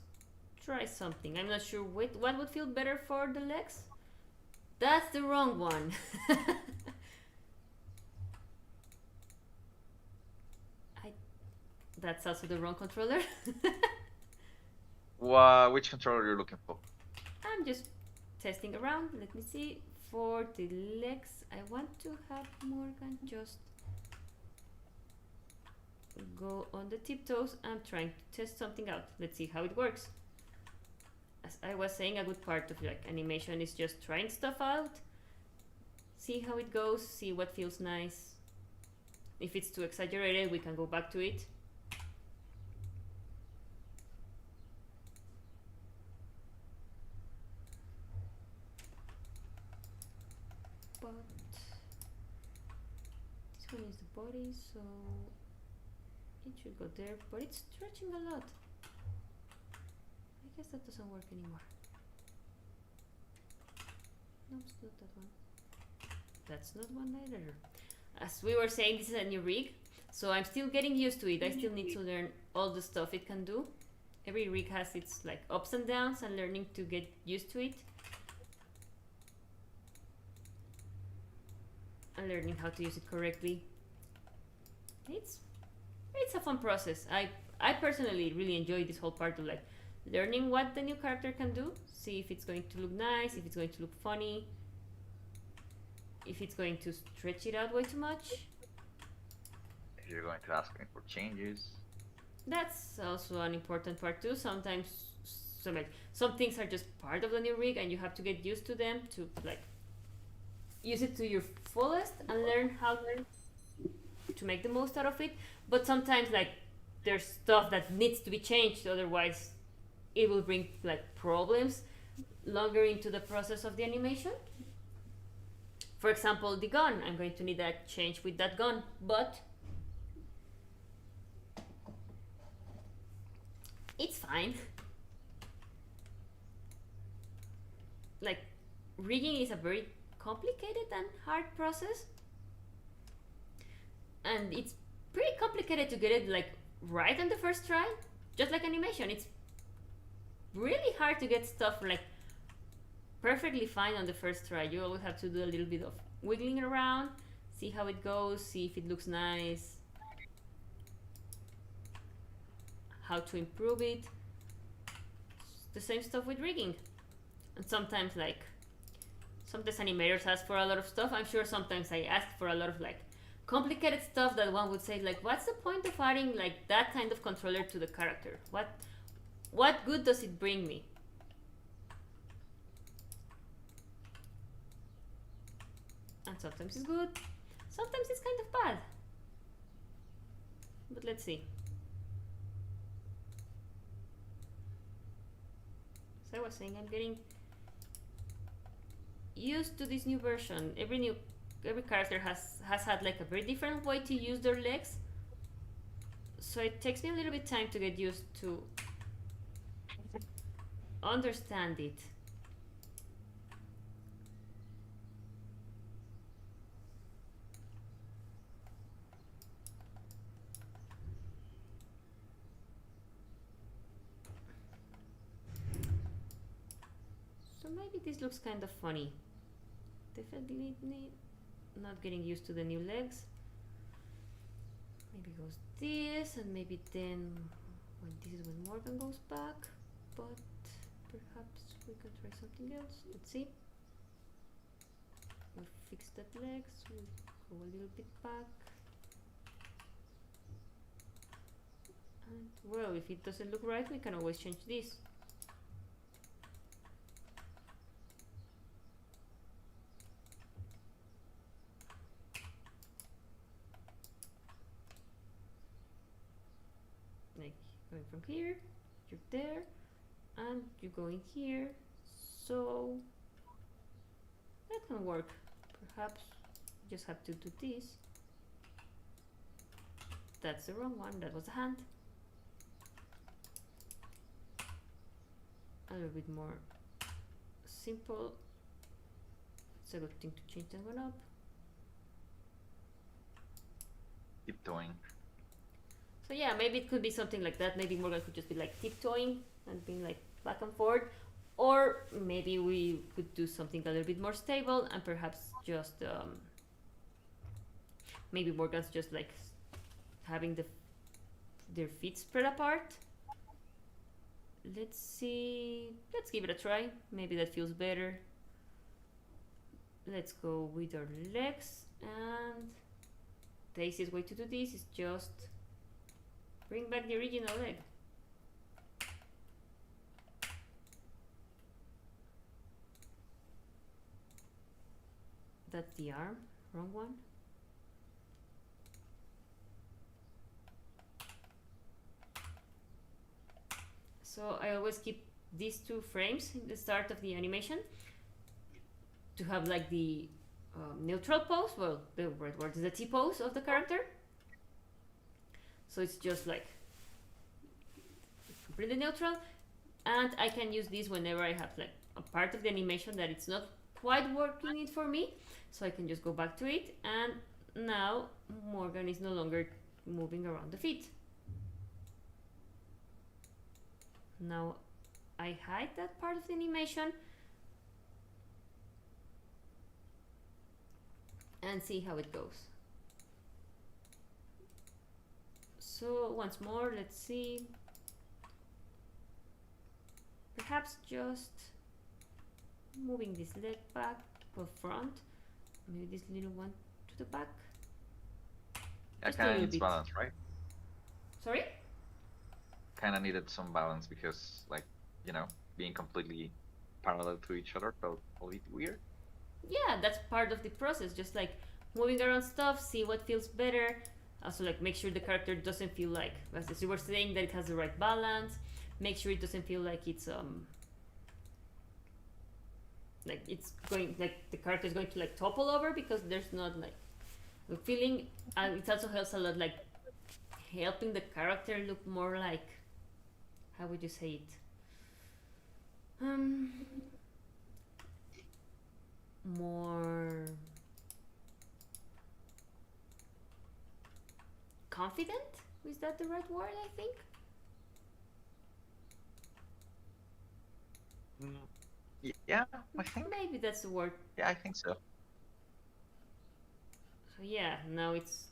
try something. I'm not sure what would feel better for the legs. That's the wrong one. That's also the wrong controller. Which controller you're looking for? I'm just testing around. Let me see. For the legs, I want to have Morgan just go on the tiptoes. I'm trying to test something out. Let's see how it works. As I was saying, a good part of like animation is just trying stuff out, see how it goes, see what feels nice. If it's too exaggerated, we can go back to it. But this one is the body, so it should go there, but it's stretching a lot. I guess that doesn't work anymore. No, it's not that one. That's not one either. As we were saying, this is a new rig, so I'm still getting used to it. I still need to learn all the stuff it can do. Every rig has its like ups and downs, and learning to get used to it. And learning how to use it correctly. It's a fun process. I personally really enjoy this whole part of like learning what the new character can do, see if it's going to look nice, if it's going to look funny, if it's going to stretch it out way too much. If you're going to ask me for changes. That's also an important part too. Sometimes some things are just part of the new rig and you have to get used to them to like use it to your fullest and learn how to make the most out of it. But sometimes like there's stuff that needs to be changed, otherwise it will bring like problems longer into the process of the animation. For example, the gun, I'm going to need a change with that gun, but it's fine. Like, rigging is a very complicated and hard process, and it's pretty complicated to get it like right on the first try. Just like animation, it's really hard to get stuff like perfectly fine on the first try. You always have to do a little bit of wiggling around, see how it goes, see if it looks nice, how to improve it. It's the same stuff with rigging. And sometimes animators ask for a lot of stuff. I'm sure sometimes I ask for a lot of like complicated stuff that one would say like, what's the point of adding like that kind of controller to the character? What good does it bring me? And sometimes it's good, sometimes it's kind of bad. But let's see. As I was saying, I'm getting used to this new version. Every character has had like a very different way to use their legs, so it takes me a little bit time to get used to understand it. So maybe this looks kind of funny. Definitely not getting used to the new legs. Maybe goes this, and maybe then when this is when Morgan goes back. But perhaps we can try something else. Let's see. We'll fix that legs. We'll go a little bit back. And well, if it doesn't look right, we can always change this. Like going from here, you're there, and you go in here, so that can work. Perhaps you just have to do this. That's the wrong one, that was a hand. A little bit more simple. It's a good thing to change that one up. Tiptoeing. So yeah, maybe it could be something like that. Maybe Morgan could just be like tiptoeing and being like back and forth. Or maybe we could do something a little bit more stable and perhaps just maybe Morgan's just like having their feet spread apart. Let's see. Let's give it a try. Maybe that feels better. Let's go with our legs, and the easiest way to do this is just bring back the original leg. That's the arm, wrong one. So I always keep these two frames in the start of the animation to have like the neutral pose, well, the right word is the T pose of the character. So it's just like completely neutral, and I can use this whenever I have like a part of the animation that it's not quite working it for me, so I can just go back to it, and now Morgan is no longer moving around the feet. Now I hide that part of the animation and see how it goes. So once more, let's see. Perhaps just moving this leg back or front, maybe this little one to the back. I kind of needs balance, right? Sorry? Kind of needed some balance because, like, you know, being completely parallel to each other felt a bit weird. Yeah, that's part of the process. Just like moving around stuff, see what feels better. Also, like make sure the character doesn't feel like, as you were saying, that it has the right balance. Make sure it doesn't feel like it's going, like the character is going to like topple over, because there's not like the feeling. And it also helps a lot, like helping the character look more like, how would you say it? More confident? Is that the right word? I think. Yeah, I think. Maybe that's the word. Yeah, I think so. So yeah, now it's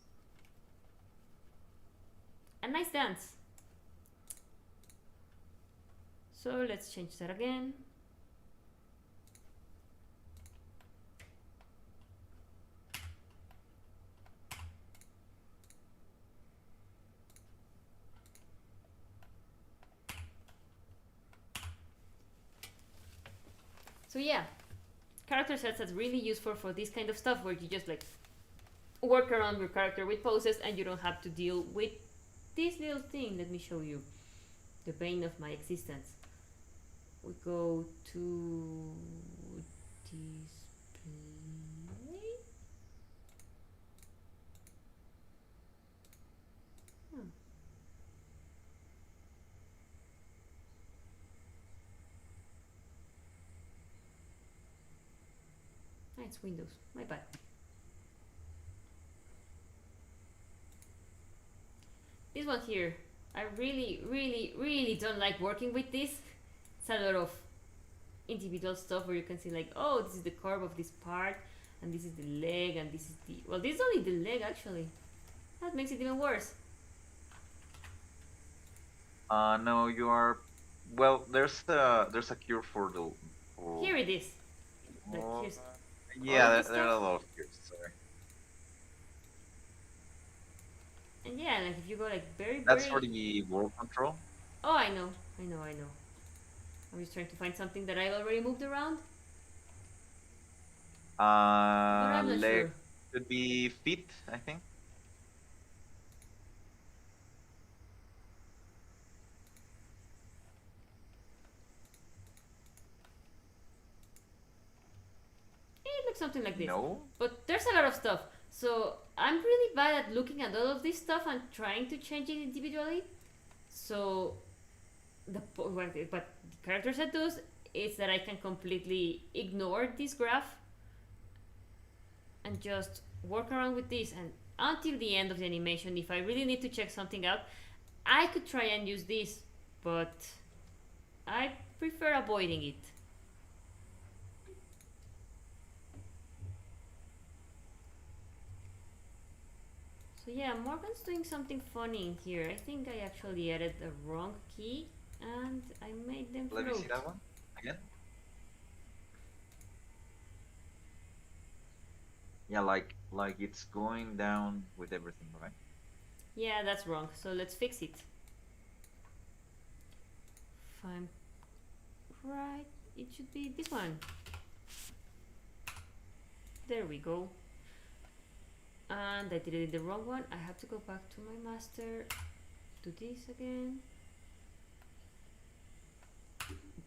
a nice dance. So let's change that again. So yeah, character sets that's really useful for this kind of stuff, where you just like work around your character with poses and you don't have to deal with this little thing. Let me show you the bane of my existence. We go to display. It's Windows, my bad. This one here, I really don't like working with this. It's a lot of individual stuff where you can see like, oh, this is the curve of this part, and this is the leg, and this is the, well, this is only the leg actually. That makes it even worse. No, you are. Well, there's a cure for the. Here it is. Like, here's yeah, there are a lot of cures. Sorry. And yeah, like if you go like very. That's for the world control. Oh, I know. I'm just trying to find something that I already moved around. But I'm not sure. Could be feet, I think. It looks something like this. No. But there's a lot of stuff. So I'm really bad at looking at all of this stuff and trying to change it individually. So what the character set does is that I can completely ignore this graph and just work around with this, and until the end of the animation, if I really need to check something out, I could try and use this, but I prefer avoiding it. So yeah, Morgan's doing something funny in here. I think I actually added the wrong key and I made them Let me float. see that one again. Yeah, like it's going down with everything, right? Yeah, that's wrong. So let's fix it. If I'm right, it should be this one. There we go. And I did it in the wrong one. I have to go back to my master, do this again,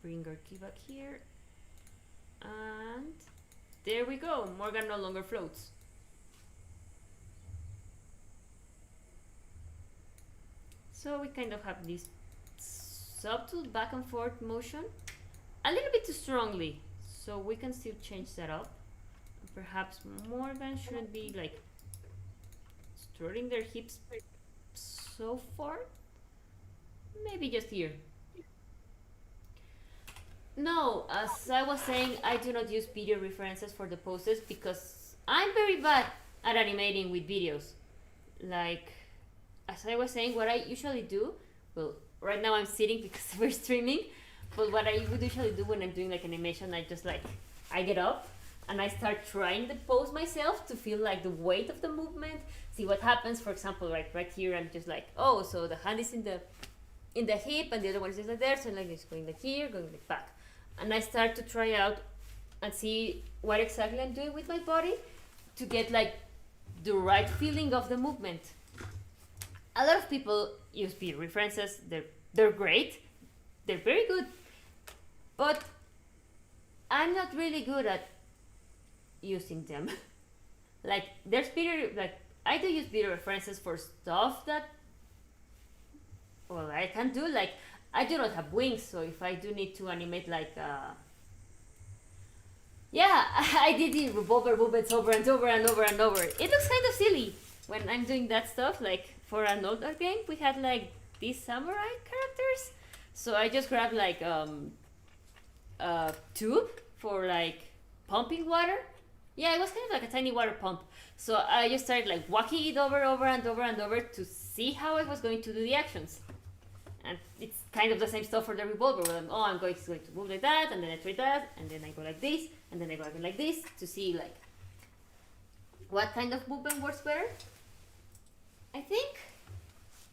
bring our key back here, and there we go. Morgan no longer floats. So we kind of have this subtle back and forth motion, a little bit too strongly, so we can still change that up. Perhaps Morgan shouldn't be like strutting their hips so far. Maybe just here. No, as I was saying, I do not use video references for the poses because I'm very bad at animating with videos. Like, as I was saying, what I usually do, well, right now I'm sitting because we're streaming, but what I would usually do when I'm doing like animation, I get up and I start trying the pose myself to feel like the weight of the movement, see what happens. For example, right here, I'm just like, oh, so the hand is in the hip and the other one is just like there, so I'm like just going like here, going like back. And I start to try out and see what exactly I'm doing with my body to get like the right feeling of the movement. A lot of people use video references. They're great. They're very good. But I'm not really good at using them. Like there's video, like I do use video references for stuff that, well, I can do. Like I do not have wings, so if I do need to animate like yeah, I did the revolver movements over and over and over and over. It looks kind of silly when I'm doing that stuff. Like for an older game, we had like these samurai characters, so I just grabbed like a tube for like pumping water. Yeah, it was kind of like a tiny water pump. So I just started like walking it over and over and over to see how I was going to do the actions. And it's kind of the same stuff for the revolver. Where I'm going to move like that, and then I try that, and then I go like this, and then I go like this to see like what kind of movement works better. I think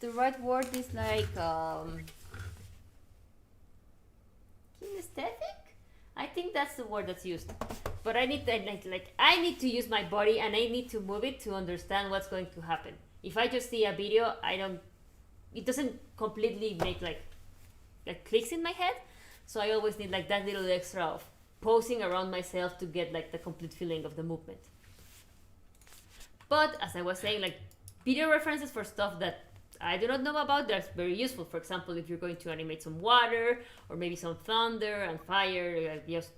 the right word is like kinesthetic. I think that's the word that's used. But I need to use my body and I need to move it to understand what's going to happen. If I just see a video, it doesn't completely make like clicks in my head. So I always need like that little extra of posing around myself to get like the complete feeling of the movement. But as I was saying, like video references for stuff that I do not know about, that's very useful. For example, if you're going to animate some water or maybe some thunder and fire, just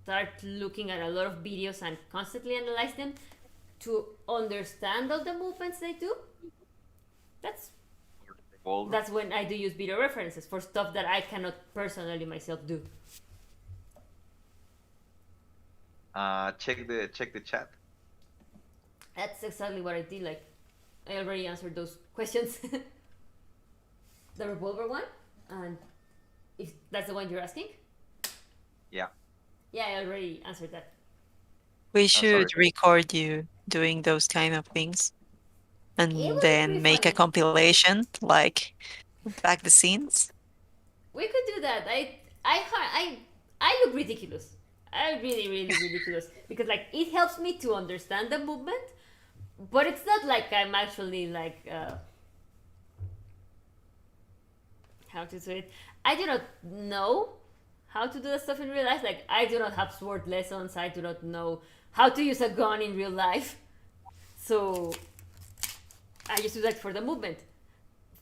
start looking at a lot of videos and constantly analyze them to understand all the movements they do. That's when I do use video references for stuff that I cannot personally myself do. Check the chat. That's exactly what I did. Like, I already answered those questions. The revolver one, and if that's the one you're asking. Yeah. Yeah, I already answered that. We should record you doing those kind of things and then make a compilation, like back the scenes. We could do that. I look ridiculous. I really ridiculous because like it helps me to understand the movement, but it's not like I'm actually like how to say it. I do not know how to do that stuff in real life. Like I do not have sword lessons. I do not know how to use a gun in real life. So I just do that for the movement.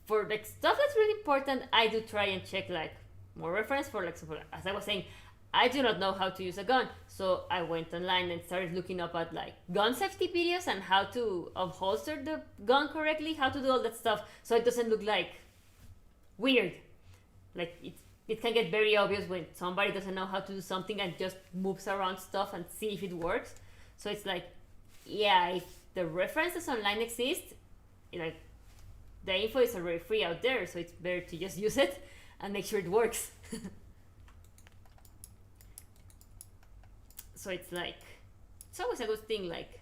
For like stuff that's really important, I do try and check like more reference for like, as I was saying, I do not know how to use a gun, so I went online and started looking up at like gun safety videos and how to upholster the gun correctly, how to do all that stuff so it doesn't look like weird. Like it can get very obvious when somebody doesn't know how to do something and just moves around stuff and see if it works. So it's like, yeah, if the references online exist, like the info is already free out there, so it's better to just use it and make sure it works. So it's like, it's always a good thing, like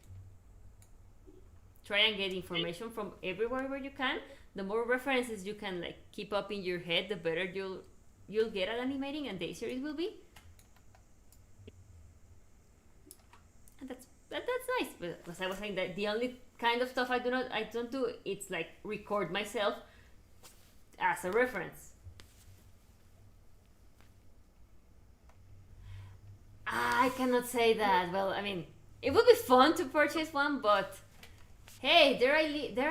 try and get information from everywhere where you can. The more references you can like keep up in your head, the better you'll get at animating, and the easier it will be. And that's nice. But as I was saying, that the only kind of stuff I don't do, it's like record myself as a reference. I cannot say that. Well, I mean, it would be fun to purchase one, but hey, they're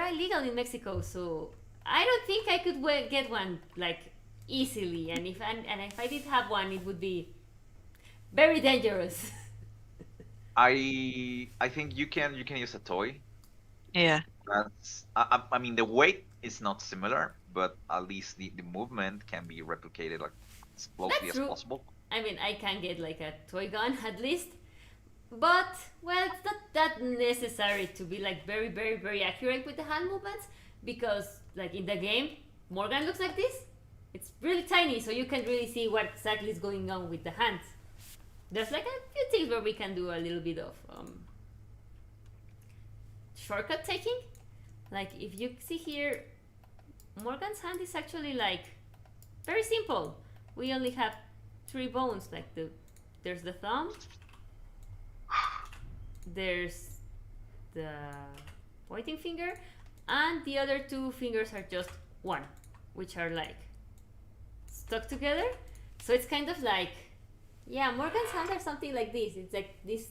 illegal in Mexico, so I don't think I could get one like easily. And if I did have one, it would be very dangerous. I think you can use a toy. Yeah. That's I mean the weight is not similar, but at least the movement can be replicated like as closely as possible. I mean, I can get like a toy gun at least, but well, it's not that necessary to be like very, very, very accurate with the hand movements, because like in the game, Morgan looks like this. It's really tiny, so you can't really see what exactly is going on with the hands. There's like a few things where we can do a little bit of shortcut taking. Like if you see here, Morgan's hand is actually like very simple. We only have 3 bones, like there's the thumb, there's the pointing finger, and the other 2 fingers are just one, which are like stuck together. So it's kind of like, yeah, Morgan's hands are something like this. It's like these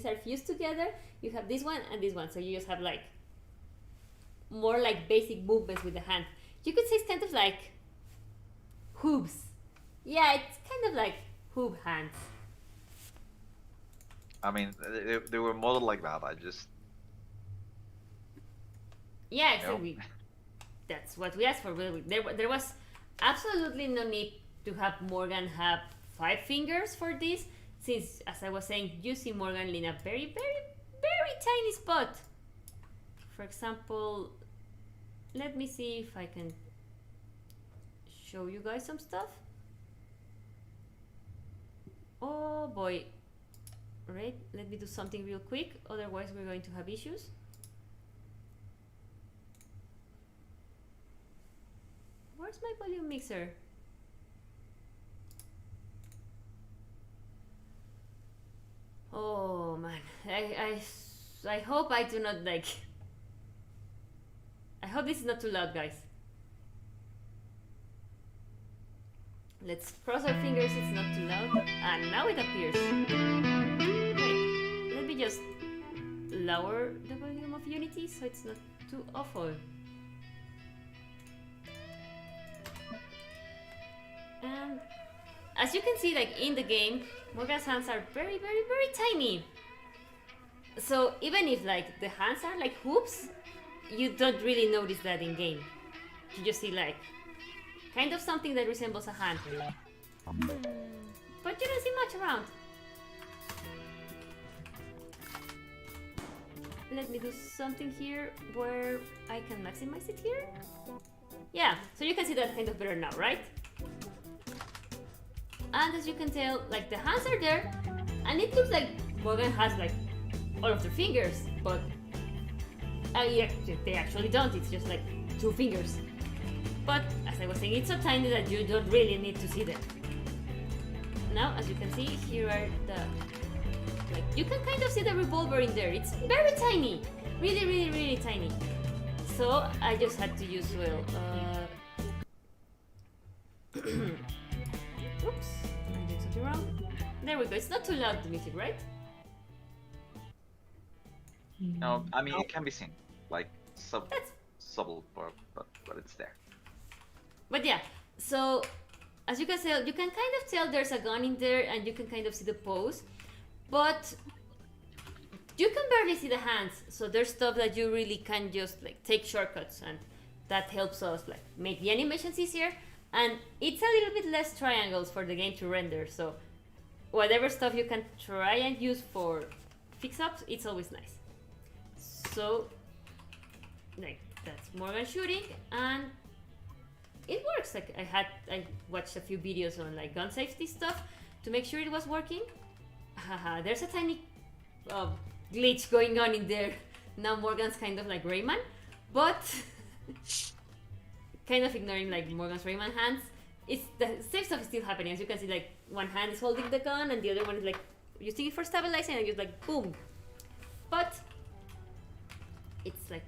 are fused together. You have this one and this one, so you just have like more like basic movements with the hand. You could say it's kind of like hooves. Yeah, it's kind of like hoop hands. I mean, they were modeled like that. Yeah, exactly. That's what we asked for. There was absolutely no need to have Morgan have 5 fingers for this, since, as I was saying, you see Morgan in a very, very, very tiny spot. For example, let me see if I can show you guys some stuff. Oh boy. Right, let me do something real quick, otherwise we're going to have issues. Where's my volume mixer? Oh man, I hope I do not like. I hope this is not too loud, guys. Let's cross our fingers it's not too loud. And now it appears. Wait, let me just lower the volume of Unity so it's not too awful. And as you can see, like in the game, Morgan's hands are very, very, very tiny. So even if like the hands are like hoops, you don't really notice that in game. You just see like kind of something that resembles a hand. But you don't see much around. Let me do something here where I can maximize it here. Yeah, so you can see that kind of better now, right? And as you can tell, like the hands are there, and it looks like Morgan has like all of their fingers, but yeah, they actually don't. It's just like 2 fingers. But as I was saying, it's so tiny that you don't really need to see them. Now, as you can see, here are the, like, you can kind of see the revolver in there. It's very tiny, really, really, really tiny. So I just had to use, well, oops, I'm doing something wrong. There we go. It's not too loud, the music, right? No, I mean it can be seen, like subtle, but it's there. But yeah, so as you can tell, you can kind of tell there's a gun in there, and you can kind of see the pose, but you can barely see the hands. So there's stuff that you really can just like take shortcuts, and that helps us like make the animations easier. And it's a little bit less triangles for the game to render. So whatever stuff you can try and use for fix-ups, it's always nice. So like that's Morgan shooting, and it works. Like I watched a few videos on like gun safety stuff to make sure it was working. Haha, there's a tiny glitch going on in there. Now Morgan's kind of like Rayman, but kind of ignoring like Morgan's Rayman hands. It's the same stuff is still happening. As you can see, like one hand is holding the gun and the other one is like using it for stabilizing, and just like boom. But it's like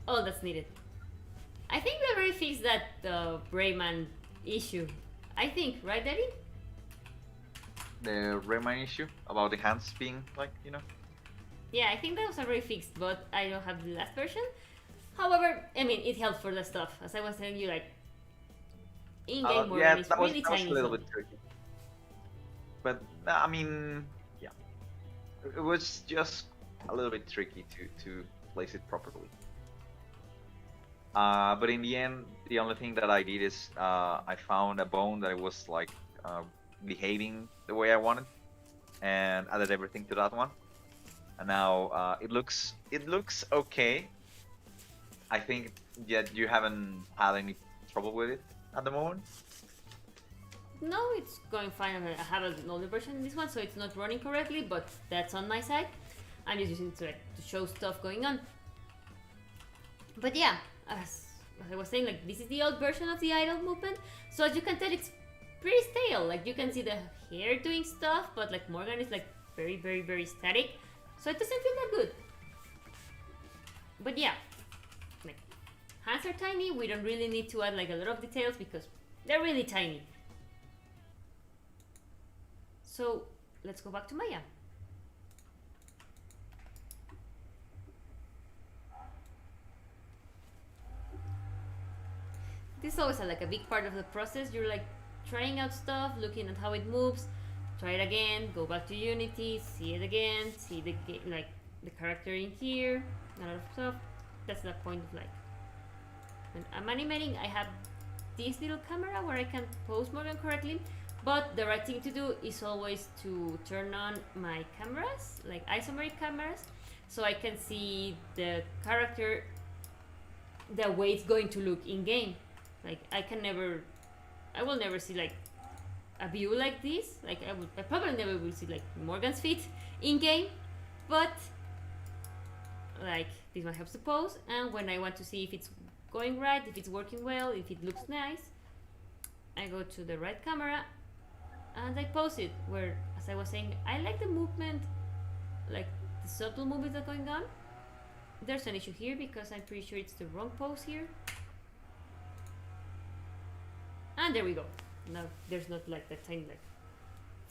all that's needed. I think we already fixed that Rayman issue. I think, right, Daddy? The Rayman issue about the hands being like, Yeah, I think that was already fixed, but I don't have the last version. However, I mean, it helps for the stuff. As I was telling you, like, in-game Morgan is really that was tiny. a little bit tricky. But I mean, yeah, it was just a little bit tricky to place it properly. But in the end, the only thing that I did is I found a bone that was like behaving the way I wanted, and added everything to that one. And now it looks okay. I think that you haven't had any trouble with it at the moment. No, it's going fine. I have an older version in this one, so it's not running correctly, but that's on my side. I'm just using it to show stuff going on. But yeah, as I was saying, like this is the old version of the idle movement. So as you can tell, it's pretty stale. Like you can see the hair doing stuff, but like Morgan is like very, very, very static. So it doesn't feel that good. But yeah, like hands are tiny. We don't really need to add like a lot of details because they're really tiny. So let's go back to Maya. This is always like a big part of the process. You're like trying out stuff, looking at how it moves, try it again, go back to Unity, see it again, see the like the character in here, a lot of stuff. That's the point of like when I'm animating, I have this little camera where I can pose Morgan correctly, but the right thing to do is always to turn on my cameras, like isomeric cameras, so I can see the character the way it's going to look in game. Like I will never see like a view like this. Like I probably never will see like Morgan's feet in game, but like this one helps to pose. And when I want to see if it's going right, if it's working well, if it looks nice, I go to the right camera and I pose it. Where, as I was saying, I like the movement, like the subtle movements that are going on. There's an issue here because I'm pretty sure it's the wrong pose here. And there we go. Now there's not like that tiny like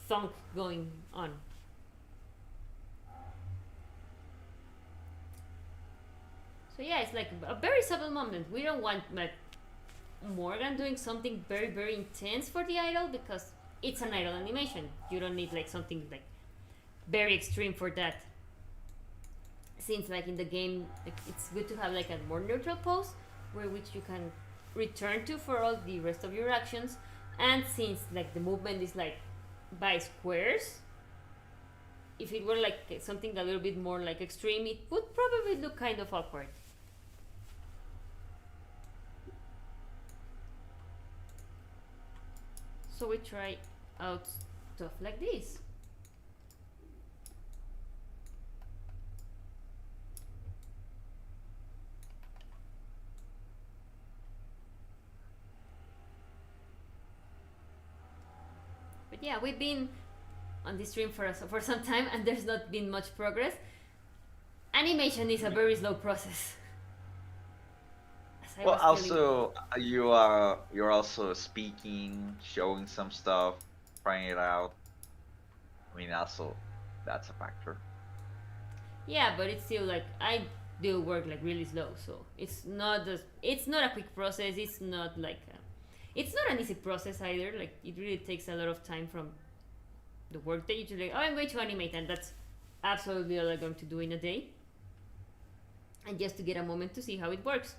thunk going on. So yeah, it's like a very subtle moment. We don't want like Morgan doing something very, very intense for the idol because it's an idol animation. You don't need like something like very extreme for that. Since like in the game, like, it's good to have like a more neutral pose where which you can return to for all the rest of your actions. And since like the movement is like by squares, if it were like something a little bit more like extreme, it would probably look kind of awkward. So we try out stuff like this. But yeah, we've been on this stream for some time and there's not been much progress. Animation is a very slow process. Well, also you're also speaking, showing some stuff, trying it out. I mean, also that's a factor. Yeah, but it's still like I do work like really slow, so it's not a quick process. It's not like It's not an easy process either. Like it really takes a lot of time from the work day. You're like, oh, I'm going to animate, and that's absolutely all I'm going to do in a day. And just to get a moment to see how it works.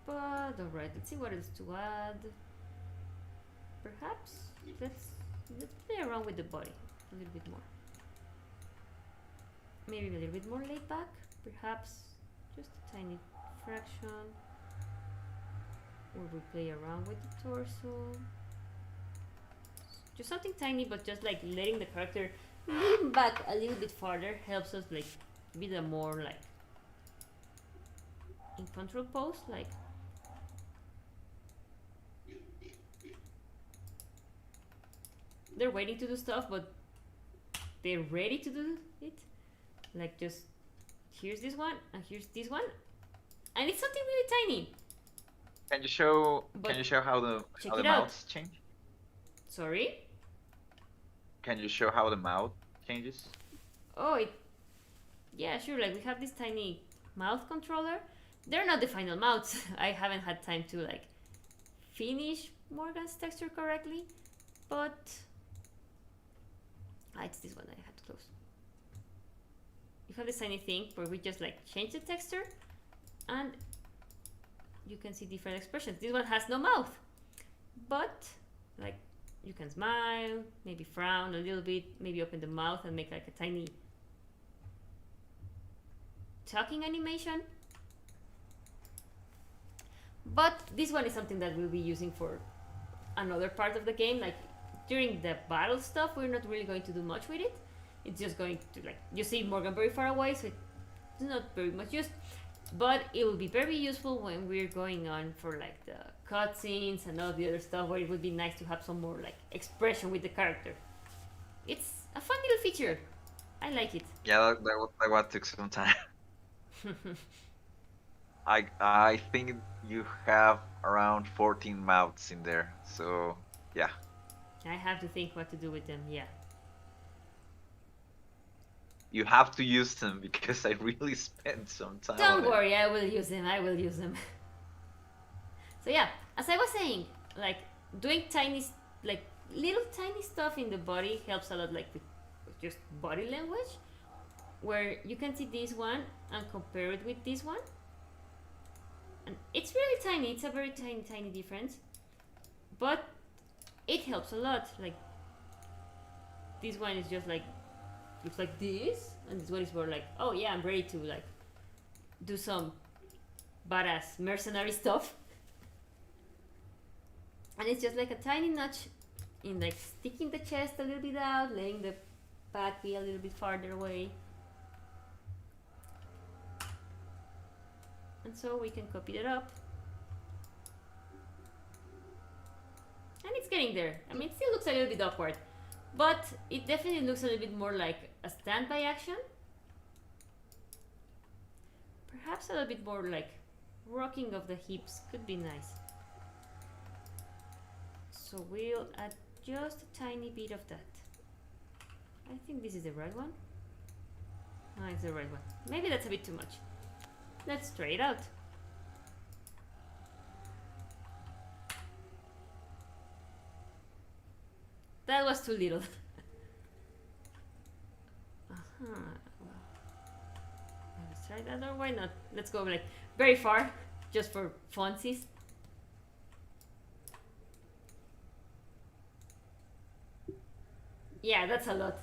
But alright, let's see what else to add. Perhaps let's play around with the body a little bit more. Maybe a little bit more laid back. Perhaps just a tiny fraction. Or we play around with the torso. Just something tiny, but just like letting the character lean back a little bit farther helps us like be the more like in control pose, like they're waiting to do stuff, but they're ready to do it. Like just here's this one and here's this one, and it's something really tiny. Can you show But how the check it out. mouths change? Sorry? Can you show how the mouth changes? Oh, yeah, sure. Like we have this tiny mouth controller. They're not the final mouths. I haven't had time to like finish Morgan's texture correctly, but it's this one I had to close. You have this tiny thing where we just like change the texture, and you can see different expressions. This one has no mouth, but like you can smile, maybe frown a little bit, maybe open the mouth and make like a tiny talking animation. But this one is something that we'll be using for another part of the game. Like during the battle stuff, we're not really going to do much with it. It's just going to like, you see Morgan very far away, so it's not very much use. But it will be very useful when we're going on for like the cutscenes and all the other stuff, where it would be nice to have some more like expression with the character. It's a fun little feature. I like it. Yeah, that one took some time. I think you have around 14 mouths in there, so yeah. I have to think what to do with them, yeah. You have to use them because I really spent some time on Don't it. worry, I will use them, I will use them. So yeah, as I was saying, like doing tiny, like little tiny stuff in the body helps a lot, like with just body language, where you can see this one and compare it with this one. And it's really tiny, it's a very tiny difference, but it helps a lot. Like this one is just like, looks like this, and this one is more like, oh yeah, I'm ready to like do some badass mercenary stuff. And it's just like a tiny notch in like sticking the chest a little bit out, letting the back be a little bit farther away. And so we can copy that up. And it's getting there. I mean, it still looks a little bit awkward, but it definitely looks a little bit more like a standby action. Perhaps a little bit more like rocking of the hips could be nice. So we'll add just a tiny bit of that. I think this is the right one. Ah, it's the right one. Maybe that's a bit too much. Let's try it out. That was too little. Let's try that, or why not? Let's go like very far, just for funsies. Yeah, that's a lot.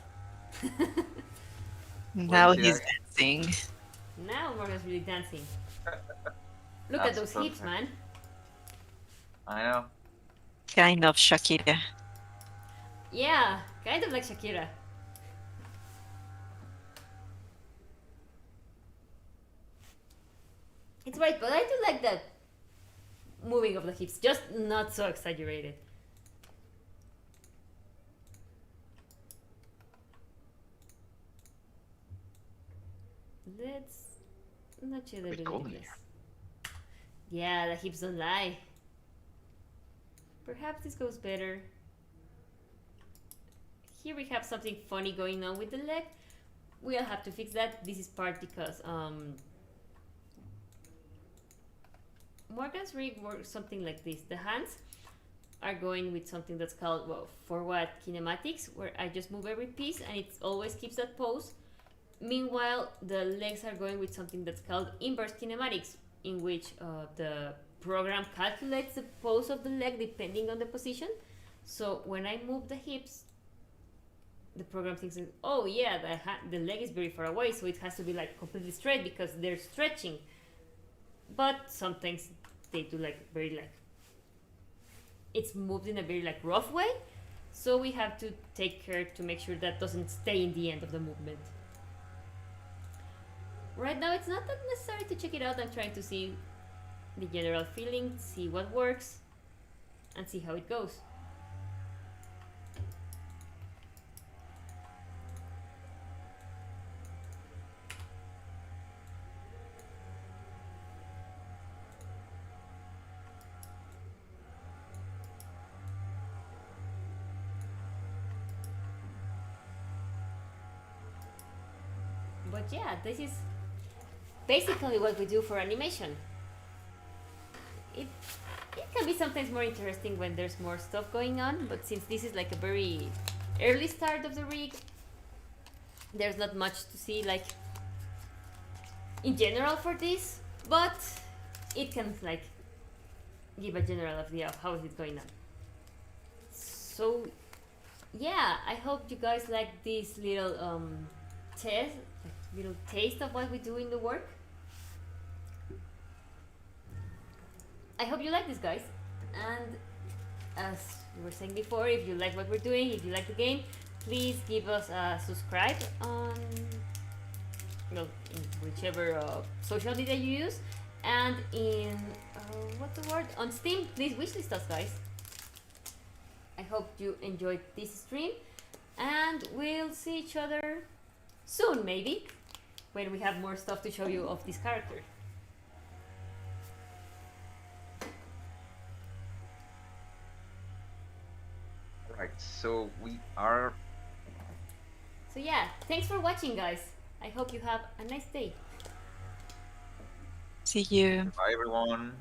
Now Well, he's yeah. dancing. Now Morgan's really dancing. Look at That's those hips, perfect. man. I know. Kind of Shakira. Yeah, kind of like Shakira. It's right, but I do like that moving of the hips, just not so exaggerated. Let's notch it a Bit little cold bit in less. Yeah, the hips don't lie. Perhaps this goes better. Here we have something funny going on with the leg. We'll have to fix that. This is part because Morgan's rig works something like this. The hands are going with something that's called, well, forward kinematics, where I just move every piece and it always keeps that pose. Meanwhile, the legs are going with something that's called inverse kinematics, in which the program calculates the pose of the leg depending on the position. So when I move the hips, the program thinks, oh yeah, the leg is very far away, so it has to be like completely straight because they're stretching. But sometimes they do like very like, it's moved in a very like rough way, so we have to take care to make sure that doesn't stay in the end of the movement. Right now it's not that necessary to check it out. I'm trying to see the general feeling, see what works, and see how it goes. But yeah, this is basically what we do for animation. It can be sometimes more interesting when there's more stuff going on, but since this is like a very early start of the rig, there's not much to see like in general for this, but it can like give a general idea of how is it going on. So yeah, I hope you guys like this little little taste of what we do in the work. I hope you like this, guys. And as we were saying before, if you like what we're doing, if you like the game, please give us a subscribe on, in whichever social media you use, and in what's the word, on Steam. Please wishlist us, guys. I hope you enjoyed this stream, and we'll see each other soon, maybe, when we have more stuff to show you of this character. Right, so we are. So yeah, thanks for watching, guys. I hope you have a nice day. See you. Bye, everyone.